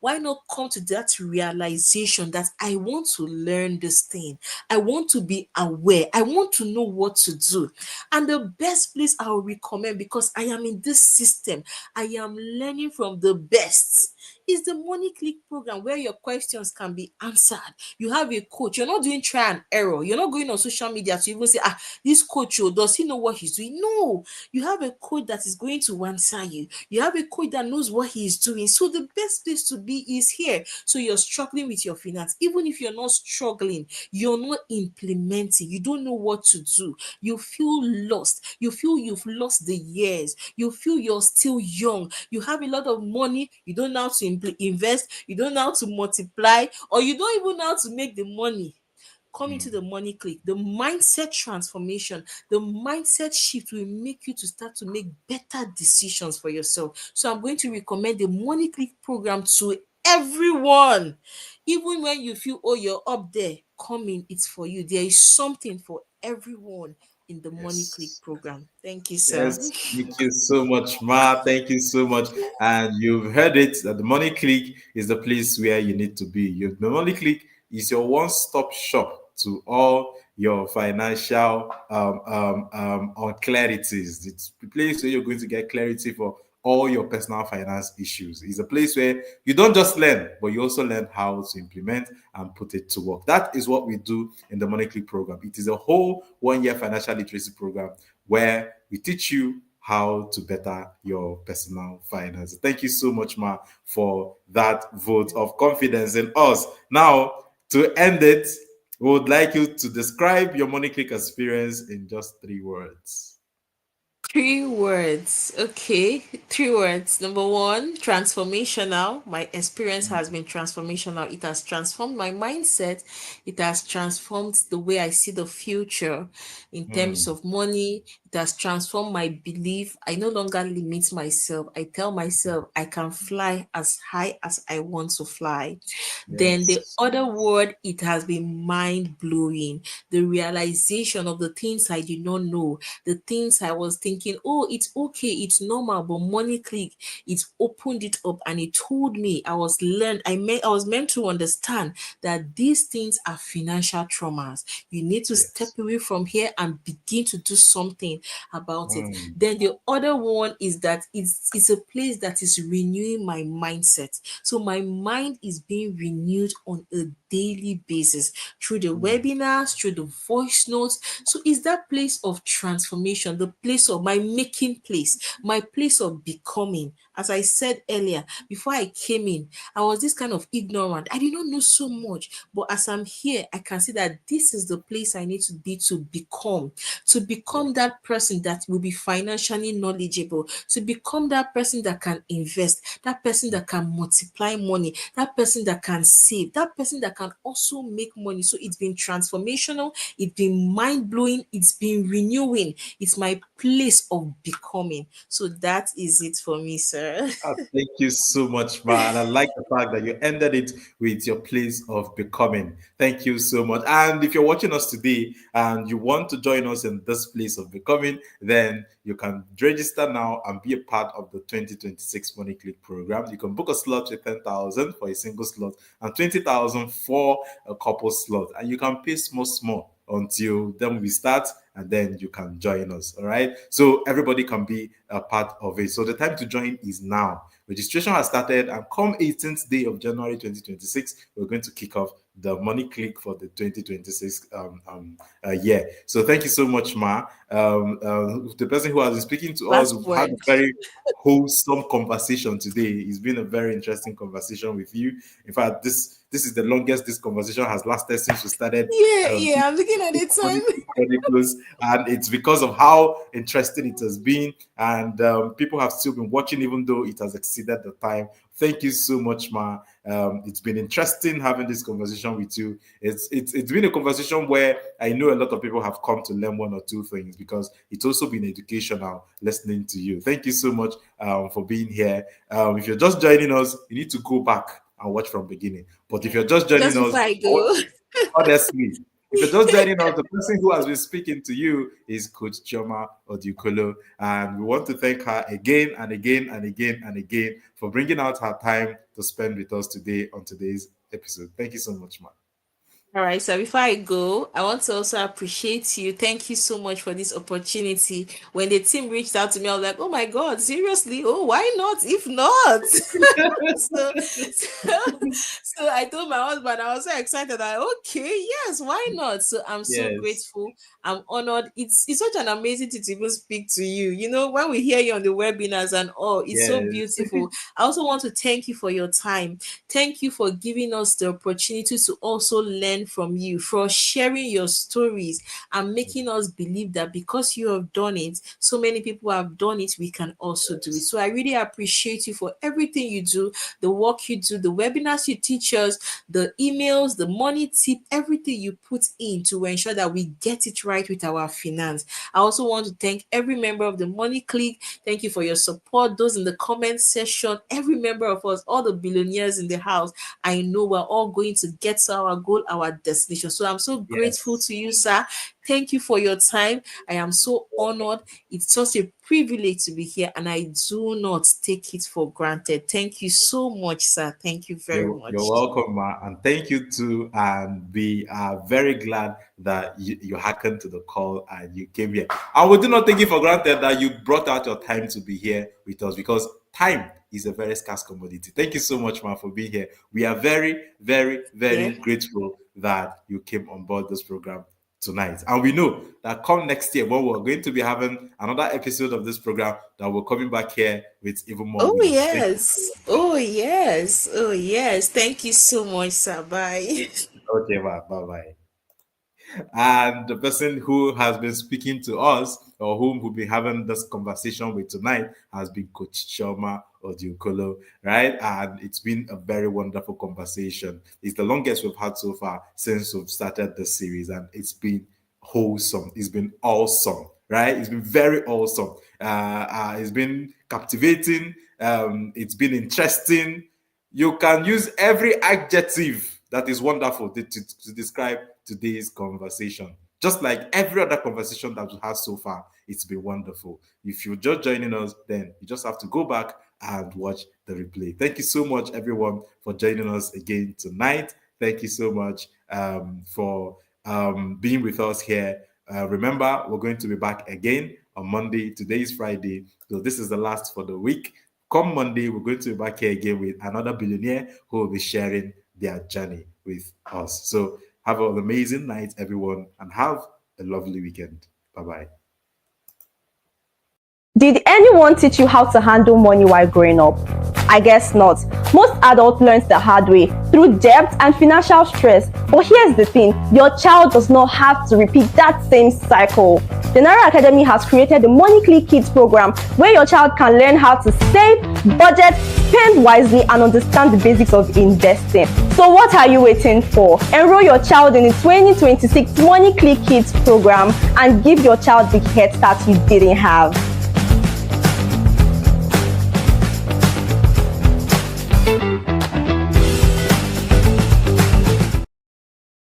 E: why not come to that realization that I want to learn this thing? I want to be aware. I want to know what to do. And the best place I will recommend, because I am in this system, I am learning from the best, is the Money Click program where your questions can be answered. You have a coach. You're not doing try and error. You're not going on social media to even say, this coach, oh, does he know what he's doing? No, you have a coach that is going to answer you. You have a coach that knows what he is doing. So the best place to be is here. So you're struggling with your finance. Even if you're not struggling, you're not implementing. You don't know what to do. You feel lost. You feel you've lost the years. You feel you're still young. You have a lot of money. You don't know how to invest. You don't know how to multiply, or you don't even know how to make the money. Come into the Money Click. The mindset transformation, the mindset shift will make you to start to make better decisions for yourself. So I'm going to recommend the Money Click program to everyone. Even when you feel, oh, you're up there, come in, it's for you. There is something for everyone in the Money Click
D: Yes.
E: program. Thank you, sir.
D: Yes, thank you so much, Ma. Thank you so much. And you've heard it that the Money Click is the place where you need to be. The Money Click is your one-stop shop to all your financial unclarities. It's the place where you're going to get clarity for all your personal finance issues. It's a place where you don't just learn, but you also learn how to implement and put it to work. That is what we do in the Money Click program. It is a whole 1 year financial literacy program where we teach you how to better your personal finance. Thank you so much, Ma, for that vote of confidence in us. Now, to end it, we would like you to describe your Money Click experience in just 3 words.
E: 3 words. Okay. 3 words. Number one, transformational. My experience has been transformational. It has transformed my mindset. It has transformed the way I see the future in terms
D: Mm,
E: of money, It has transformed my belief. I no longer limit myself. I tell myself I can fly as high as I want to fly. Then the
D: Yes.
E: other word, it has been mind blowing. The realization of the things I did not know, the things I was thinking, oh, it's okay, it's normal, but Money Click, it opened it up and it told me I was meant to understand that these things are financial traumas. You need to step
D: Yes.
E: away from here and begin to do something about it.
D: Mm.
E: Then the other one is that it's a place that is renewing my mindset. So my mind is being renewed on a daily basis through the
D: Mm.
E: webinars, through the voice notes. So it's that place of transformation, the place of my making place, my place of becoming. As I said earlier, before I came in, I was this kind of ignorant. I did not know so much. But as I'm here, I can see that this is the place I need to be to become
D: Yes.
E: that person that will be financially knowledgeable, to become that person that can invest, that person that can multiply money, that person that can save, that person that can also make money. So it's been transformational, it's been mind blowing, it's been renewing. It's my place of becoming. So that is it for me, sir.
D: Thank you so much, Ma. And I like the fact that you ended it with your place of becoming. Thank you so much. And if you're watching us today and you want to join us in this place of becoming, then you can register now and be a part of the 2026 Money Click program. You can book a slot with 10,000 for a single slot and 20,000 for a couple slot. And you can pay small until then we start, and then you can join us. All right, so everybody can be a part of it. So the time to join is now. Registration has started, and come 18th day of January 2026, we're going to kick off the Money Click for the 2026 year. So thank you so much, Ma. The person who has been speaking to us,
E: Last
D: we've had
E: word.
D: a very wholesome conversation today. It's been a very interesting conversation with you. In fact, this is the longest this conversation has lasted since we started
E: Yeah,
D: um,
E: yeah, I'm looking at the
D: Money
E: time.
D: Chronicles, and it's because of how interesting it has been. And people have still been watching, even though it has exceeded the time. Thank you so much, Ma. It's been interesting having this conversation with you. It's been a conversation where I know a lot of people have come to learn one or two things because it's also been educational listening to you. Thank you so much for being here. If you're just joining us, you need to go back and watch from beginning. But if
E: Yeah.
D: you're just joining
E: Just
D: us,
E: before I go.
D: honestly, if you're just joining us, the person who has been speaking to you is Coach Chioma Oduikolo. And we want to thank her again and again and again and again for bringing out her time to spend with us today on today's episode. Thank you so much, man.
E: All right, so before I go, I want to also appreciate you. Thank you so much for this opportunity. When the team reached out to me, I was like, oh my God, seriously? Oh, why not? If not? So, so I told my husband, I was so excited. I okay, yes, why not? So I'm so
D: Yes,
E: grateful. I'm honored. It's such an amazing thing to even speak to you. You know, when we hear you on the webinars and all, it's so
D: yes,
E: beautiful. I also want to thank you for your time. Thank you for giving us the opportunity to also learn from you, for sharing your stories and making us believe that because you have done it, so many people have done it, we can also do it. So I really appreciate you for everything you do, the work you do, the webinars you teach us, the emails, the money tip, everything you put in to ensure that we get it right with our finance. I also want to thank every member of the Money Clique. Thank you for your support. Those in the comment section, every member of us, all the billionaires in the house. I know we're all going to get to our goal, our destination. So I'm so grateful
D: yes.
E: to you, sir. Thank you for your time. I am so honored. It's such a privilege to be here, and I do not take it for granted. Thank you so much, sir. Thank you very
D: You're
E: much.
D: welcome, Ma, and thank you too. And we are very glad that you hearkened to the call and you came here. And we do not take it for granted that you brought out your time to be here with us because time is a very scarce commodity. Thank you so much, Ma, for being here. We are very, very,
E: Yeah.
D: very grateful that you came on board this program tonight. And we know that come next year, when we're going to be having another episode of this program, that we're coming back here with even more
E: Oh
D: winners. Thank you.
E: yes. Oh yes. Oh yes. Thank you so much, sir. Bye.
D: Okay, bye bye. And the person who has been speaking to us or whom we'll be having this conversation with tonight has been Coach Chioma Oduikolo, right? And it's been a very wonderful conversation. It's the longest we've had so far since we've started this series, and it's been wholesome. It's been awesome. right? It's been very awesome. It's been captivating. It's been interesting. You can use every adjective that is wonderful to describe today's conversation. Just like every other conversation that we had so far, it's been wonderful. If you're just joining us, then you just have to go back and watch the replay. Thank you so much, everyone, for joining us again tonight. Thank you so much for being with us here. Remember, we're going to be back again on Monday. Today is Friday, so this is the last for the week. Come Monday, we're going to be back here again with another billionaire who will be sharing their journey with us. So have an amazing night, everyone, and have a lovely weekend. Bye-bye.
F: Did anyone teach you how to handle money while growing up? I guess not. Most adults learn the hard way through debt and financial stress. But here's the thing, your child does not have to repeat that same cycle. The Naira Academy has created the Money Clique Kids program where your child can learn how to save, budget, spend wisely, and understand the basics of investing. So what are you waiting for? Enroll your child in the 2026 Money Clique Kids program and give your child the head start you didn't have.